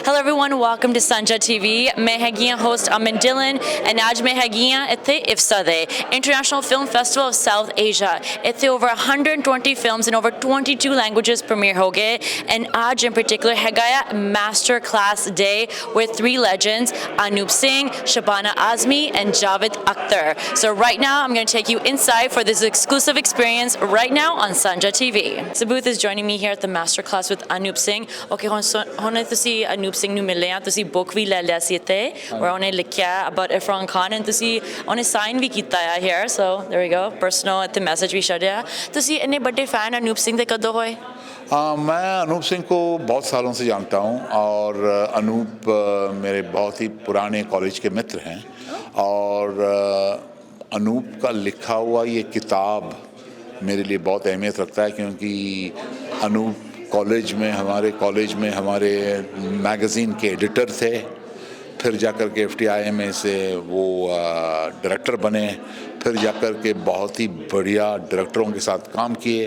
Hello everyone, welcome to Sanjha TV. मैं हैगी host Amin Dillon and आज मैं हैगी इत्थे Iffsa they International Film Festival of South Asia. इत्थे over 120 films in over 22 languages premiere हो गए and आज in particular हैगा master class day with three legends Anup Singh, Shabana Azmi and Javed Akhtar. So right now I'm going to take you inside for this exclusive experience right now on Sanjha TV. Sabuth is joining me here at the master class with Anup Singh. Okay, hone ਤੁਸੀਂ Anup Singh ਨੂੰ ਮਿਲੇ ਆ ਤੁਸੀਂ book ਵੀ ਲੈ ਲਿਆ ਸੀ ਇੱਥੇ where ਉਹਨੇ ਲਿਖਿਆ about Irfan Khan and ਤੁਸੀਂ ਉਹਨੇ sign ਵੀ ਕੀਤਾ ਆ here, so there we go, personal ਇੱਥੇ message ਵੀ ਛੱਡਿਆ ਤੁਸੀਂ ਇੰਨੇ ਵੱਡੇ fan Anup Singh ਦੇ कदों होए? मैं अनूप सिंह को बहुत सालों से जानता हूं और अनूप मेरे बहुत ही पुराने कॉलेज के मित्र हैं और अनूप का लिखा हुआ ये किताब मेरे लिए बहुत अहमियत रखता है क्योंकि अनूप हमारे कॉलेज में हमारे मैगज़ीन के एडिटर थे, फिर जाकर के FTI में से वो डायरेक्टर बने, फिर जाकर के बहुत ही बढ़िया डायरेक्टरों के साथ काम किए,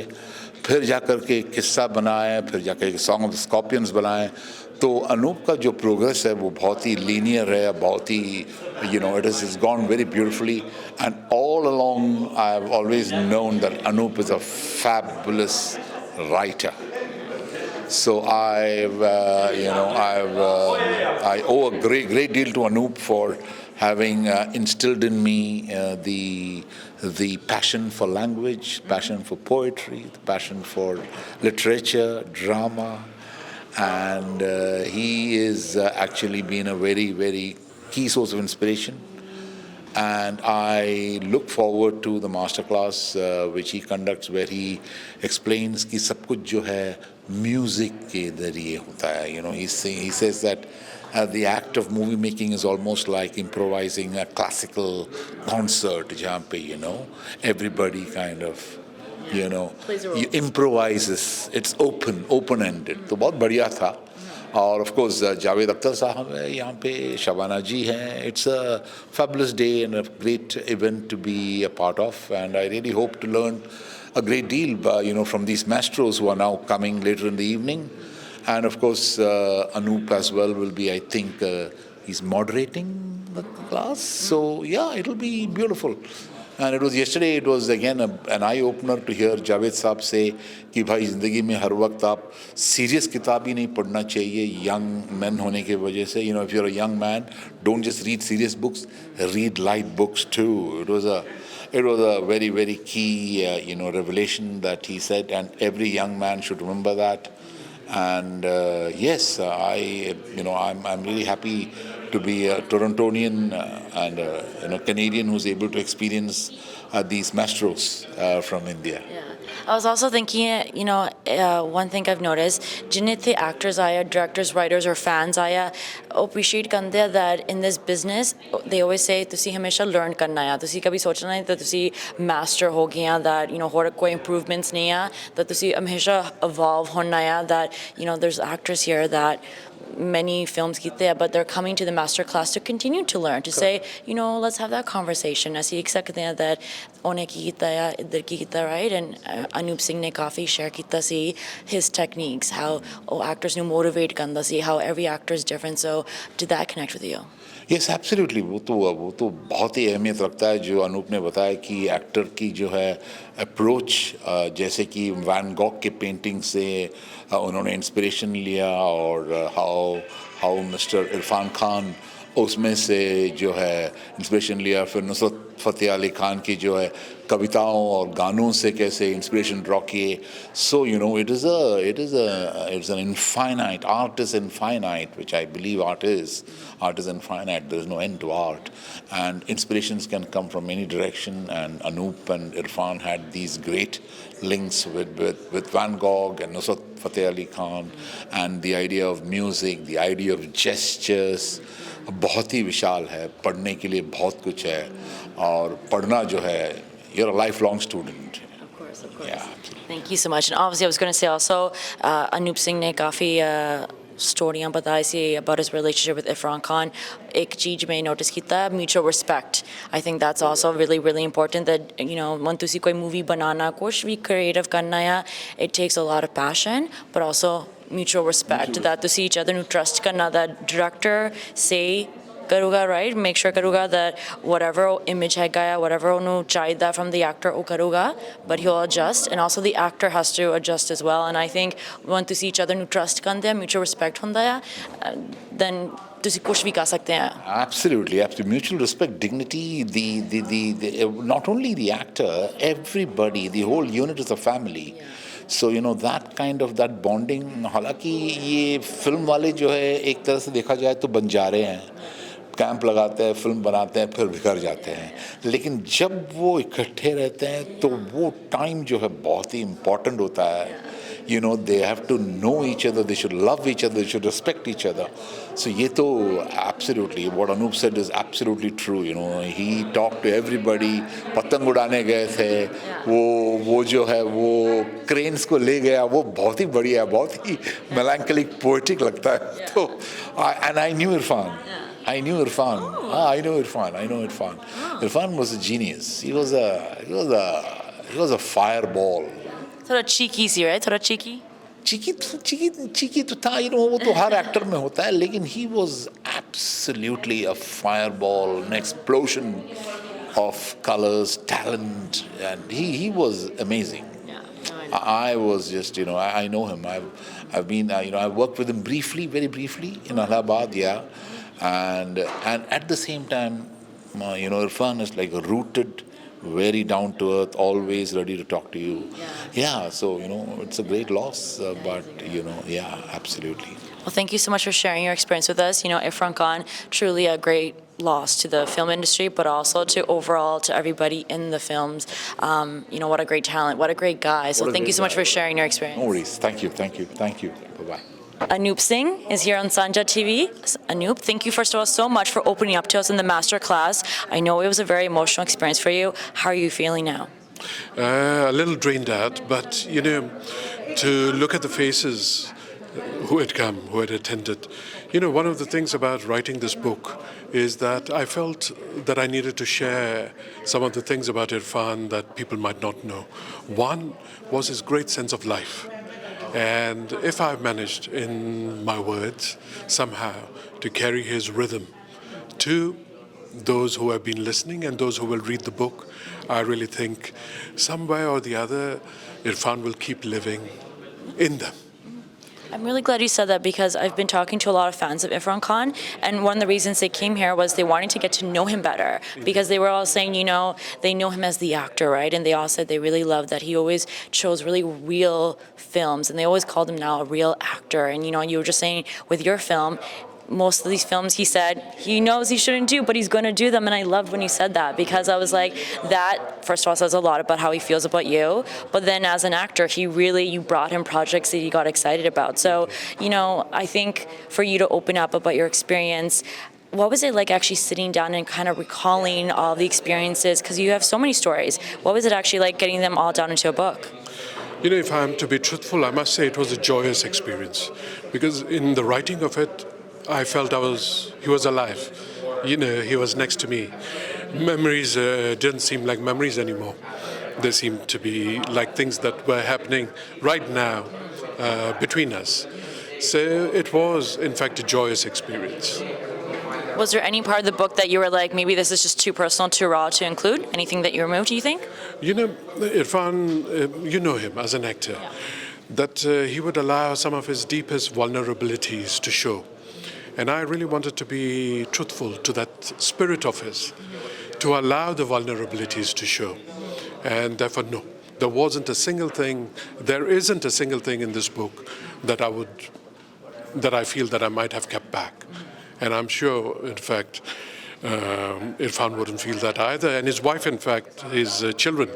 फिर जाकर के किस्सा बनाए, फिर जाकर के सॉन्ग ऑफ द स्कॉर्पियंस बनाए. तो अनूप का जो प्रोग्रेस है वो बहुत ही लीनियर है, बहुत ही it has gone very beautifully and all along I have always known that Anup is a fabulous writer. So I owe a great deal to Anup for having instilled in me the passion for language, passion for poetry, the passion for literature, drama, and he is actually been a very, very key source of inspiration. And I look forward to the masterclass which he conducts, where he explains कि सब कुछ जो है music के ज़रिए होता है. He says that the act of movie making is almost like improvising a classical concert जहाँ पे everybody kind of improvises. It's open-ended. तो बहुत बढ़िया था. और of course जावेद अख्तर साहब है यहाँ पे, शबाना जी हैं. It's a fabulous day and a great event to be a part of, and I really hope to learn a great deal from these maestros who are now coming later in the evening. And of course Anup as well will be, I think he's moderating the class, so yeah, it'll be beautiful. And it was again an eye-opener to hear Javed साहब say कि भाई ज़िंदगी में हर वक्त आप serious किताब ही नहीं पढ़ना चाहिए, young men होने के वजह से. If you're a young man, don't just read serious books, read light books too. It was a very, very key revelation that he said, and every young man should remember that. And yes, I'm really happy to be a Torontonian and a Canadian who's able to experience these maestros from India. Yeah. I was also thinking, one thing I've noticed, जिन्हें थे actors आया, directors, writers or fans आया, appreciate करते that in this business they always say तुसी हमेशा learn करना है, तुसी कभी सोचना नहीं कि तुसी master हो गया, that और कोई improvements नहीं है, that तुसी हमेशा evolve होना है, that there's actors here that many films kite, but they're coming to the master class to continue to learn, to say, let's have that conversation. Aisi ek sakte hain that one ki kita ya idhar ki kita, right? And Anup Singh ne kafi share kita si his techniques, how actors nu motivate kanda si, how every actor is different. So did that connect with you? Yes, absolutely. वो तो बहुत ही अहमियत रखता है जो अनूप ने बताया कि एक्टर की जो है अप्रोच, जैसे कि वैन गॉग के पेंटिंग से उन्होंने इंस्पिरेशन लिया, और हाउ मिस्टर इरफान खान उसमें से जो है इंस्पिरेशन लिया, फिर नुसरत फ़तेह अली खान की जो है कविताओं और गानों से कैसे इंस्पिरेशन ड्रॉ किए. So it's an infinite, art is infinite, which I believe art is infinite. There is no end to art, and inspirations can come from any direction, and Anup and Irfan had these great links with Van Gogh and Nusrat Fateh Ali Khan, and the idea of music, the idea of gestures बहुत ही विशाल है. पढ़ने के लिए बहुत कुछ है, और पढ़ना जो है, you're a lifelong student. Of course. Yeah. Thank you so much. And obviously I was going to say also, Anup Singh ne काफ़ी stories बताई सी about his relationship with Irfan Khan. एक चीज़ मैं notice किया, mutual respect. I think that's also really, really important, that when तुसी कोई movie बनाना, कुछ भी creative करना है, it takes a lot of passion, but also mutual respect, that to see each other ਨੂੰ trust ਕਰਨਾ, that director say ਕਰੂਗਾ, right, make sure ਕਰੂਗਾ that whatever image ਹੈਗਾ ਆ, whatever ਉਹਨੂੰ ਚਾਹੀਦਾ from the actor ਉਹ ਕਰੂਗਾ, but he'll adjust, and also the actor has to adjust as well. And I think when ਤੁਸੀਂ each other ਨੂੰ trust ਕਰਦੇ ਆ, mutual respect ਹੁੰਦਾ ਆ, then ਤੁਸੀਂ ਕੁਝ ਵੀ ਕਰ ਸਕਦੇ ਆ. Absolutely, absolutely. Mutual respect, dignity, the not only the actor, everybody, the whole unit is a family. So that kind of that bonding. हालांकि ये फिल्म वाले जो है एक तरह से देखा जाए तो बंजारे हैं, कैंप लगाते हैं, फिल्म बनाते हैं, फिर बिखर जाते हैं, लेकिन जब वो इकट्ठे रहते हैं तो वो टाइम जो है बहुत ही इम्पोर्टेंट होता है. They have to know each other, they should love each other, they should respect each other. So ये तो absolutely, what Anup said is absolutely true. He talked to everybody. पतंग उड़ाने गए थे, वो जो है वो क्रेन्स को ले गया, वो बहुत ही बढ़िया, बहुत ही melancholic, poetic लगता है. तो and I knew Irfan. I know Irfan. Irfan was a genius. He was a fireball. थोड़ा cheeky सी, right? थोड़ा cheeky. cheeky तो था, वो तो हर एक्टर में होता है, लेकिन he was absolutely a fireball, an explosion of colors, talent, and he was amazing. I was just, I know him. I've been, I worked with him briefly, very briefly in Allahabad, and at the same time, Irfan is like rooted, very down to earth, always ready to talk to you. So it's a great loss, but absolutely. Well, thank you so much for sharing your experience with us. Irfan Khan, truly a great loss to the film industry, but also to overall to everybody in the films. What a great talent, what a great guy. So thank you so much for sharing your experience. No worries. Thank you. Bye-bye. Anup Singh is here on Sanjha TV. Anup, thank you first of all so much for opening up to us in the master class. I know it was a very emotional experience for you. How are you feeling now? A little drained out, but to look at the faces who had come, who had attended. One of the things about writing this book is that I felt that I needed to share some of the things about Irfan that people might not know. One was his great sense of life. And if I've managed in my words somehow to carry his rhythm to those who have been listening and those who will read the book, I really think somewhere or the other, Irfan will keep living in them. I'm really glad you said that, because I've been talking to a lot of fans of Irfan Khan, and one of the reasons they came here was they wanted to get to know him better, because they were all saying, they know him as the actor, right? And they all said they really loved that he always chose really real films, and they always called him now a real actor. And you were just saying with your film, most of these films, he said he knows he shouldn't do, but he's going to do them. And I loved when you said that, because I was like, that first of all says a lot about how he feels about you, but then as an actor, you brought him projects that he got excited about. So I think for you to open up about your experience, what was it like actually sitting down and kind of recalling all the experiences, because you have so many stories? What was it actually like getting them all down into a book? If I'm to be truthful, I must say it was a joyous experience, because in the writing of it, I felt he was alive. He was next to me. Memories didn't seem like memories anymore. They seemed to be like things that were happening right now between us. So it was, in fact, a joyous experience. Was there any part of the book that you were like, maybe this is just too personal, too raw to include? Anything that you removed, do you think? Irfan, you know him as an actor, that he would allow some of his deepest vulnerabilities to show. And I really wanted to be truthful to that spirit of his, to allow the vulnerabilities to show. And therefore, no, there isn't a single thing in this book that I feel that I might have kept back. And I'm sure, in fact, Irfan wouldn't feel that either. And his wife, in fact, his children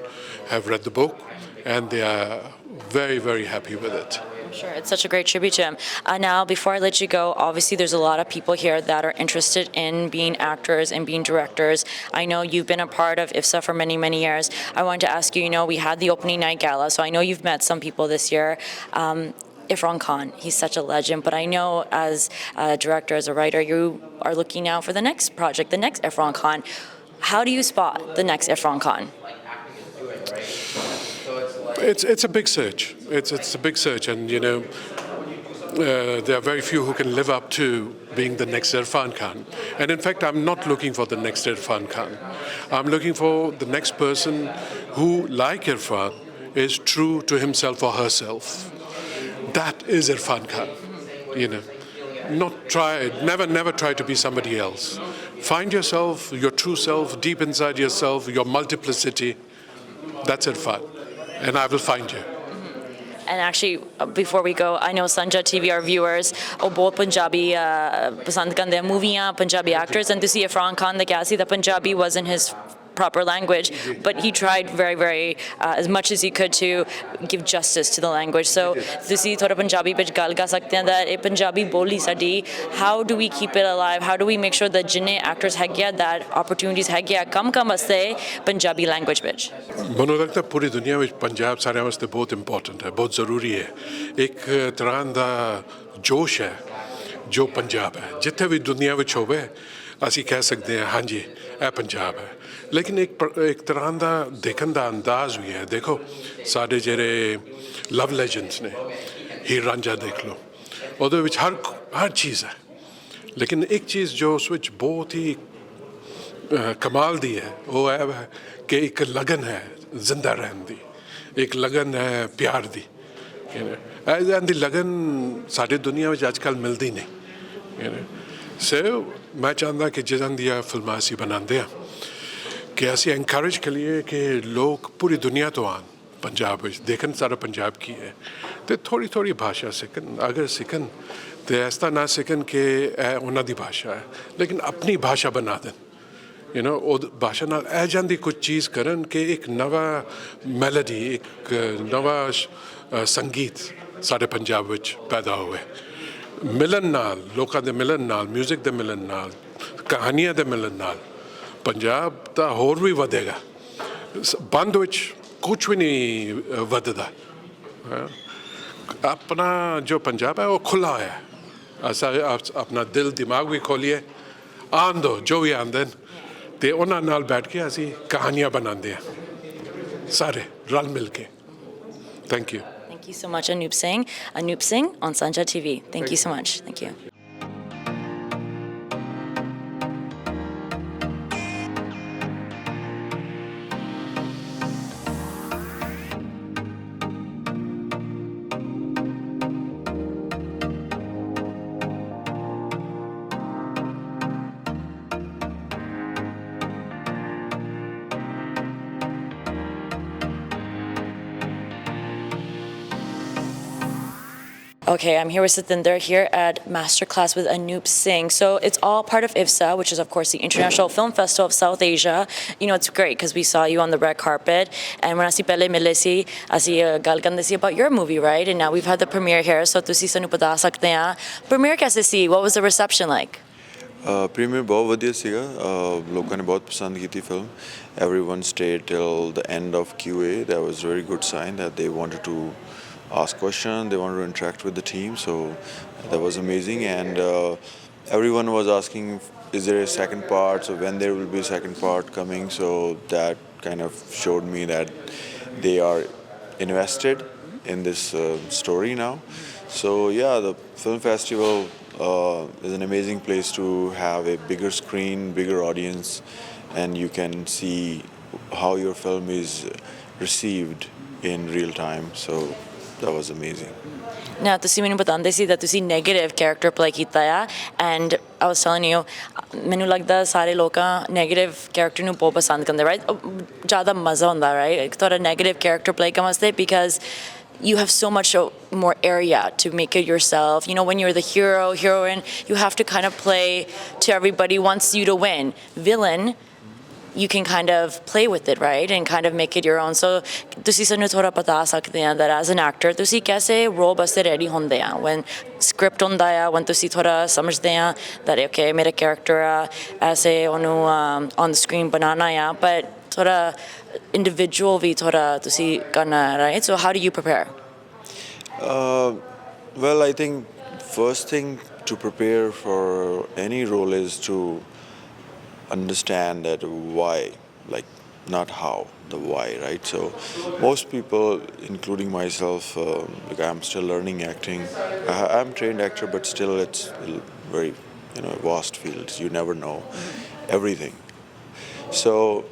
have read the book, and they are very, very happy with it. Sure, it's such a great tribute to him. Now, before I let you go, obviously there's a lot of people here that are interested in being actors and being directors. I know you've been a part of Iffsa for many, many years. I wanted to ask you, we had the opening night gala, so I know you've met some people this year. Irfan Khan, he's such a legend, but I know as a director, as a writer, you are looking now for the next project, the next Irfan Khan. How do you spot the next Irfan Khan? It's a big search. It's a big search, and there are very few who can live up to being the next Irfan Khan. And in fact, I'm not looking for the next Irfan Khan. I'm looking for the next person who, like Irfan, is true to himself or herself. That is Irfan Khan, you know. Never try to be somebody else. Find yourself, your true self, deep inside yourself, your multiplicity. That's Irfan. And I will find you. And actually, before we go, I know Sanjha TV, our viewers, ਉਹ ਬਹੁਤ ਪੰਜਾਬੀ ਪਸੰਦ ਕਰਦੇ ਆ ਮੂਵੀਆਂ Punjabi actors, and ਤੁਸੀਂ Irfan Khan ਦਾ ਕਿਹਾ ਸੀ that Punjabi wasn't his proper language, but he tried very as much as he could to give justice to the language. So ਤੁਸੀਂ ਥੋੜਾ ਪੰਜਾਬੀ ਵਿੱਚ ਗੱਲ ਕਰ ਸਕਦੇ ਆ that ਇਹ ਪੰਜਾਬੀ ਬੋਲੀ ਸਾਡੀ, how do we keep it alive? How do we make sure that ਜਿੰਨੇ actors ਹੈਗੇ ਆ that opportunities ਹੈਗੇ ਆ ਕੰਮ ਵਾਸਤੇ ਪੰਜਾਬੀ language ਵਿੱਚ? ਮੈਨੂੰ ਲੱਗਦਾ ਪੂਰੀ ਦੁਨੀਆ ਵਿੱਚ ਪੰਜਾਬ ਸਾਰਿਆਂ ਵਾਸਤੇ ਬਹੁਤ ਇੰਪੋਰਟੈਂਟ ਹੈ, ਬਹੁਤ ਜ਼ਰੂਰੀ ਹੈ। ਇੱਕ ਤਰ੍ਹਾਂ ਦਾ ਜੋਸ਼ ਹੈ ਜੋ ਪੰਜਾਬ ਹੈ, ਜਿੱਥੇ ਵੀ ਦੁਨੀਆ ਵਿੱਚ ਹੋਵੇ ਅਸੀਂ ਕਹਿ ਸਕਦੇ ਹਾਂ ਹਾਂਜੀ ਇਹ ਪੰਜਾਬ ਹੈ। ਲੇਕਿਨ ਇੱਕ ਤਰ੍ਹਾਂ ਦਾ ਦੇਖਣ ਦਾ ਅੰਦਾਜ਼ ਵੀ ਹੈ। ਦੇਖੋ ਸਾਡੇ ਜਿਹੜੇ ਲਵ ਲੈਜੈਂਡਸ ਨੇ, ਹੀਰ ਰਾਂਝਾ ਦੇਖ ਲਓ, ਉਹਦੇ ਵਿੱਚ ਹਰ ਚੀਜ਼ ਹੈ। ਲੇਕਿਨ ਇੱਕ ਚੀਜ਼ ਜੋ ਉਸ ਵਿੱਚ ਬਹੁਤ ਹੀ ਕਮਾਲ ਦੀ ਹੈ ਉਹ ਇਹ ਹੈ ਕਿ ਇੱਕ ਲਗਨ ਹੈ ਜ਼ਿੰਦਾ ਰਹਿਣ ਦੀ, ਇੱਕ ਲਗਨ ਹੈ ਪਿਆਰ ਦੀ। ਐਦਾਂ ਦੀ ਲਗਨ ਸਾਡੇ ਦੁਨੀਆ ਵਿੱਚ ਅੱਜ ਕੱਲ੍ਹ ਮਿਲਦੀ ਨਹੀਂ। ਸੋ ਮੈਂ ਚਾਹੁੰਦਾ ਕਿ ਜਿੱਦਾਂ ਦੀਆਂ ਫਿਲਮਾਂ ਅਸੀਂ ਬਣਾਉਂਦੇ ਹਾਂ ਕਿ ਅਸੀਂ ਐਨਕਰੇਜ ਕਰੀਏ ਕਿ ਲੋਕ ਪੂਰੀ ਦੁਨੀਆ ਤੋਂ ਆਉਣ ਪੰਜਾਬ ਵਿੱਚ ਦੇਖਣ ਸਾਡਾ ਪੰਜਾਬ ਕੀ ਹੈ, ਅਤੇ ਥੋੜ੍ਹੀ ਭਾਸ਼ਾ ਸਿੱਖਣ। ਅਗਰ ਸਿੱਖਣ ਤਾਂ ਇਸ ਤਰ੍ਹਾਂ ਨਾ ਸਿੱਖਣ ਕਿ ਇਹ ਉਹਨਾਂ ਦੀ ਭਾਸ਼ਾ ਹੈ, ਲੇਕਿਨ ਆਪਣੀ ਭਾਸ਼ਾ ਬਣਾ ਦੇਣ। ਉਹ ਭਾਸ਼ਾ ਨਾਲ ਇਹ ਜਾਂਦੀ ਕੁਝ ਚੀਜ਼ ਕਰਨ ਕਿ ਇੱਕ ਨਵਾਂ ਮੈਲੋਡੀ, ਇੱਕ ਨਵਾਂ ਸੰਗੀਤ ਸਾਡੇ ਪੰਜਾਬ ਵਿੱਚ ਪੈਦਾ ਹੋਵੇ। ਮਿਲਣ ਨਾਲ, ਲੋਕਾਂ ਦੇ ਮਿਲਣ ਨਾਲ, ਮਿਊਜ਼ਿਕ ਦੇ ਮਿਲਣ ਨਾਲ, ਕਹਾਣੀਆਂ ਦੇ ਮਿਲਣ ਨਾਲ ਪੰਜਾਬ ਤਾਂ ਹੋਰ ਵੀ ਵਧੇਗਾ। ਬੰਦ ਵਿੱਚ ਕੁਛ ਵੀ ਨਹੀਂ ਵੱਧਦਾ। ਆਪਣਾ ਜੋ ਪੰਜਾਬ ਹੈ ਉਹ ਖੁੱਲ੍ਹਾ ਹੋਇਆ। ਅਸਾਂ ਆਪਣਾ ਦਿਲ ਦਿਮਾਗ ਵੀ ਖੋਲੀਏ, ਆਉਣ ਦਿਓ ਜੋ ਵੀ ਆਉਂਦੇ ਨੇ, ਅਤੇ ਉਹਨਾਂ ਨਾਲ ਬੈਠ ਕੇ ਅਸੀਂ ਕਹਾਣੀਆਂ ਬਣਾਉਂਦੇ ਹਾਂ ਸਾਰੇ ਰਲ ਮਿਲ ਕੇ। Thank you. Thank you so much, Anup Singh. Anup Singh on Sanjha TV. Thank you so much. Thank you. Okay, I'm here with Satinder here at Masterclass with Anup Singh. So it's all part of Iffsa, which is of course the International Film Festival of South Asia. It's great because we saw you on the red carpet, and when I see Pele Milesi, I see gal karde si about your movie, right? And now we've had the premiere here, so tusi sanu bata sakte hain premiere kaise si? What was the reception like? Premiere ਬਹੁਤ ਵਧੀਆ ਸੀਗਾ। ਲੋਕਾਂ ਨੇ ਬਹੁਤ ਪਸੰਦ ਕੀਤੀ film. Everyone stayed till the end of QA. That was a very good sign that they wanted to ask questions, they wanted to interact with the team, so that was amazing. And everyone was asking, is there a second part? So when there will be a second part coming? So that kind of showed me that they are invested in this story now. So yeah, the film festival is an amazing place to have a bigger screen, bigger audience, and you can see how your film is received in real time. So that was amazing. Now, ਤੁਸੀਂ ਮੈਨੂੰ ਬਤਾਉਂਦੇ ਸੀ that ਤੁਸੀਂ negative character play ਕੀਤਾ ਆ, and I was telling you, ਮੈਨੂੰ ਲੱਗਦਾ ਸਾਰੇ ਲੋਕਾਂ negative character ਨੂੰ ਬਹੁਤ ਪਸੰਦ ਕਰਦੇ, right? ਜ਼ਿਆਦਾ ਮਜ਼ਾ ਹੁੰਦਾ, right? ਇੱਕ ਤੁਹਾਡਾ negative character play ਕਰਨ ਵਾਸਤੇ, because you have so much more area to make it yourself. When you're the hero, heroine, you have to kind of play to everybody wants you to win. Villain, you can kind of play with it, right? And kind of make it your own. So ਤੁਸੀਂ ਸਾਨੂੰ ਥੋੜਾ ਬਤਾ ਸਕਦੇ ਆ that as an actor ਤੁਸੀਂ ਕੈਸੇ role ਵਾਸਤੇ ready ਹੁੰਦੇ ਆ when script ਹੁੰਦਾ ਆ, when ਤੁਸੀਂ ਥੋੜਾ ਸਮਝਦੇ ਆ that okay ਮੇਰਾ character ਆ ਐਸੇ ਉਹਨੂੰ on the screen ਬਣਾਉਣਾ ਆ, but ਥੋੜਾ individual ਵੀ ਥੋੜਾ ਤੁਸੀਂ ਕਰਨਾ, right? So how do you prepare? Well, I think first thing to prepare for any role is to understand that why, like not how, the why, right? So most people, including myself, like I'm still learning acting. I'm trained actor, but still it's very, vast field. You never know everything. So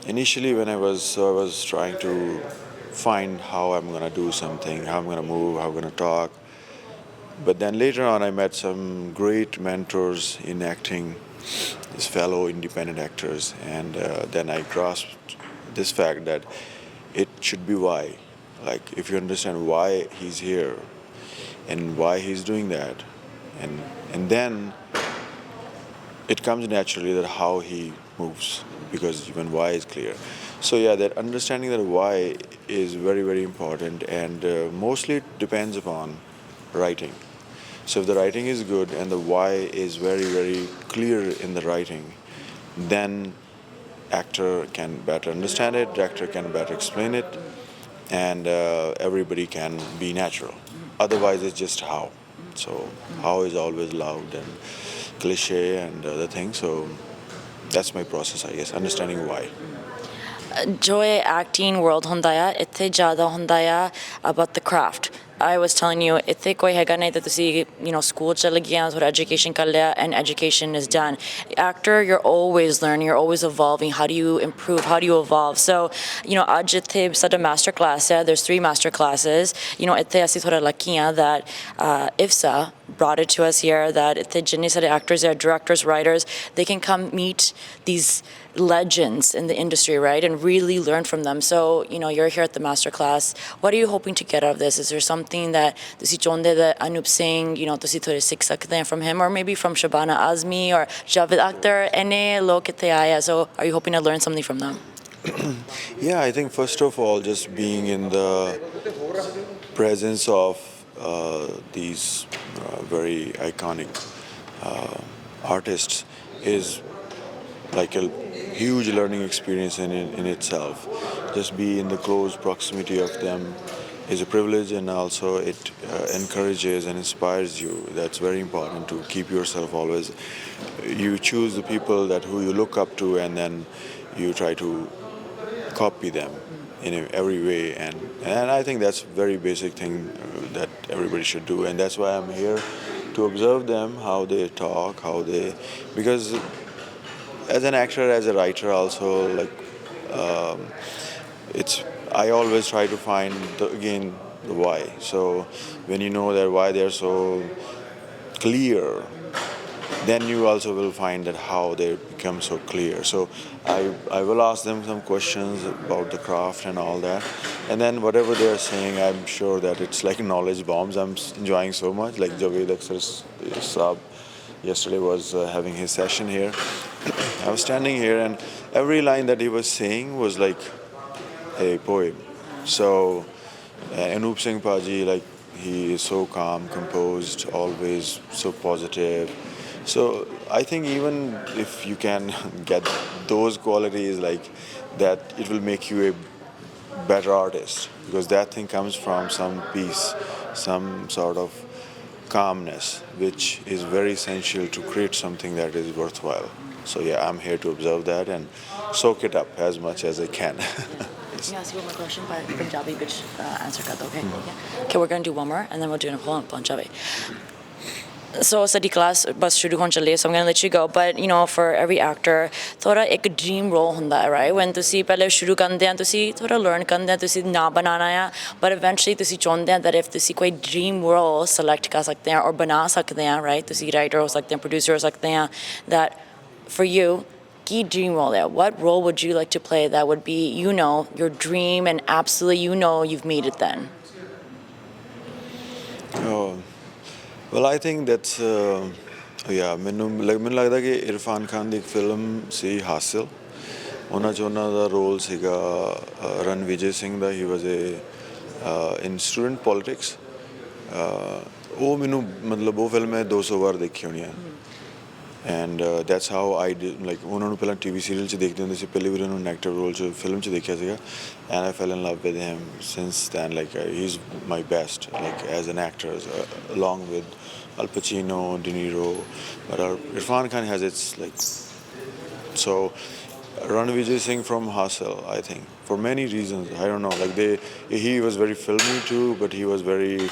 initially, when I was trying to find how I'm gonna do something, how I'm gonna move, how I'm gonna talk. But then later on, I met some great mentors in acting, these fellow independent actors, and then I grasped this fact that it should be why. Like, if you understand why he's here and why he's doing that, and then it comes naturally that how he moves, because even why is clear. So yeah, that understanding that why is very, very important, and mostly it depends upon writing. So if the writing is good and the why is very, very clear in the writing, then actor can better understand it, director can better explain it, and everybody can be natural. Otherwise, it's just how. So how is always loud and cliche and other things. So that's my process, I guess, understanding why. ਜੋ ਇਹ acting world ਹੁੰਦਾ ਆ ਇੱਥੇ ਜ਼ਿਆਦਾ ਹੁੰਦਾ ਆ about the craft. I was telling you ਇੱਥੇ ਕੋਈ ਹੈਗਾ ਨਹੀਂ ਤਾਂ ਤੁਸੀਂ ਸਕੂਲ ਚਲੇ ਗਿਆ ਥੋੜਾ ਐਜੂਕੇਸ਼ਨ ਕਰ ਲਿਆ and education is done. Actor, you're always learning, you're always evolving. How do you improve? How do you evolve? So ਅੱਜ ਇੱਥੇ ਸਾਡਾ master class ਹੈ. There's 3 master classes. ਇੱਥੇ ਅਸੀਂ ਥੋੜਾ lucky ਆ that Iffsa brought it to us here, that ਇੱਥੇ ਜਿੰਨੇ ਸਾਰੇ actors are directors, writers, they can come meet these legends in the industry, right, and really learn from them. So you're here at the master class. What are you hoping to get out of this? Is there something that ਤੁਸੀਂ ਚਾਹੁੰਦੇ that Anup Singh, ਤੁਸੀਂ ਥੋੜੇ ਸਿੱਖ ਸਕਦੇ from him, or maybe from Shabana Azmi or Javed Akhtar? ਇੰਨੇ ਲੋਕ ਇੱਥੇ ਆਏ ਆ, so are you hoping to learn something from them? Yeah, I think first of all, just being in the presence of these very iconic artists is like a huge learning experience in itself. Just be in the close proximity of them is a privilege, and also it encourages and inspires you. That's very important, to keep yourself always. You choose the people that who you look up to, and then you try to copy them in every way, and I think that's a very basic thing that everybody should do, and that's why I'm here to observe them, how they talk, because as an actor, as a writer also, I always try to find the why. So when you know that why they're so clear, then you also will find that how they become so clear. So I will ask them some questions about the craft and all that, and then whatever they're saying, I'm sure that it's like knowledge bombs. I'm enjoying so much. Like Javed Akhtar Saab yesterday was having his session here. I was standing here, and every line that he was saying was like a poem. So Anup Singh Paji, like, he is so calm, composed, always so positive. So I think even if you can get those qualities like that, it will make you a better artist, because that thing comes from some peace, some sort of calmness, which is very essential to create something that is worthwhile. So yeah, I'm here to observe that and soak it up as much as I can. Can I ask you one more question by Punjabi, which answer got okay? Yeah. Okay, we're going to do one more, and then we'll do a whole Punjabi. So study class bus shuru hon chale, so I'm going to let you go, but for every actor thoda ek dream role hunda hai, right? When tusi pehle shuru kande hain, tusi thoda learn kande hain, tusi na banana hai, but eventually tusi chaunde hain that if tusi koi dream role select kar sakte hain or bana sakte hain, right? Tusi writer ho sakte hain, producer ho sakte hain, that for you ki dream role hai, what role would you like to play that would be your dream, and absolutely you've made it then? Well, I think that's ਮੈਨੂੰ ਲੱਗਦਾ ਕਿ ਇਰਫਾਨ ਖਾਨ ਦੀ ਇੱਕ film ਸੀ ਹਾਸਿਲ, ਉਹਨਾਂ 'ਚ ਉਹਨਾਂ ਦਾ role ਸੀਗਾ ਰਣਵਿਜੇ ਸਿੰਘ ਦਾ. ਹੀ ਵਾਜ਼ ਇਨ student politics. ਉਹ ਮੈਨੂੰ ਮਤਲਬ ਉਹ ਫਿਲਮ ਮੈਂ 200 ਵਾਰ ਦੇਖੀ ਹੋਣੀ ਆ, and that's how I did. Like ਉਹਨਾਂ ਨੂੰ ਪਹਿਲਾਂ TV ਸੀਰੀਅਲ 'ਚ ਦੇਖਦੇ ਹੁੰਦੇ ਸੀ, ਪਹਿਲੀ ਵਾਰ ਉਹਨੂੰ ਨੈਗੇਟਿਵ ਰੋਲ 'ਚ ਫਿਲਮ 'ਚ ਦੇਖਿਆ ਸੀਗਾ, and I fell in love with him since then. Like he is my best, like as an actor, along with Al Pacino, De Niro, but Irfan Khan has its like. So Ranvijay Singh from Hassel, I think, for many reasons. I don't know. Like he was very filmy too, but he was very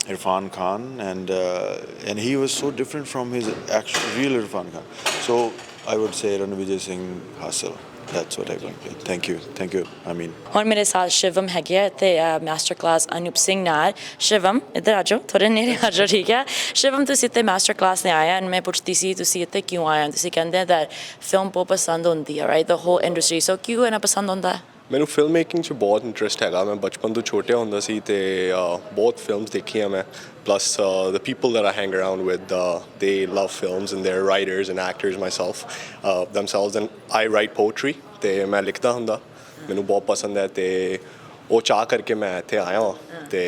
Irfan Khan, and he was so different from his actual real Irfan Khan. So I would say Ranvijay Singh Hassel. That's what I think. Thank you. I mean. ਹੁਣ ਮੇਰੇ ਸਾਥ ਸ਼ਿਵਮ ਹੈਗੇ ਆ ਤੇ master class ਅਨੂਪ ਸਿੰਘ ਨਾਲ ਸ਼ਿਵਮ ਇੱਧਰ ਆ ਜਾਓ ਥੋੜੇ ਨੇੜੇ ਆ ਜਾਓ ਠੀਕ ਹੈ ਸ਼ਿਵਮ ਤੁਸੀਂ ਇੱਥੇ ਮਾਸਟਰ ਕਲਾਸ 'ਤੇ ਆਇਆ ਐਂਡ ਮੈਂ ਪੁੱਛਦੀ ਸੀ ਤੁਸੀਂ ਇੱਥੇ ਕਿਉਂ ਆਏ ਹੋ ਤੁਸੀਂ ਕਹਿੰਦੇ ਆ that ਫਿਲਮ ਬਹੁਤ ਪਸੰਦ ਹੁੰਦੀ ਹੈ right the whole industry so ਕਿਉਂ ਇਹਨਾਂ ਪਸੰਦ ਹੁੰਦਾ ਮੈਨੂੰ ਫਿਲਮ ਮੇਕਿੰਗ 'ਚ ਬਹੁਤ ਇੰਟਰਸਟ ਹੈਗਾ ਮੈਂ ਬਚਪਨ ਤੋਂ ਛੋਟਾ ਹੁੰਦਾ ਸੀ ਤੇ ਬਹੁਤ ਫਿਲਮਸ ਦੇਖੀਆਂ ਮੈਂ plus the people that I hang around with they love films and they're writers and actors themselves and I write poetry ਤੇ ਮੈਂ ਲਿਖਦਾ ਹੁੰਦਾ ਮੈਨੂੰ ਬਹੁਤ ਪਸੰਦ ਹੈ ਤੇ ਉਹ ਚਾਹ ਕਰਕੇ ਮੈਂ ਇੱਥੇ ਆਇਆ ਹਾਂ ਤੇ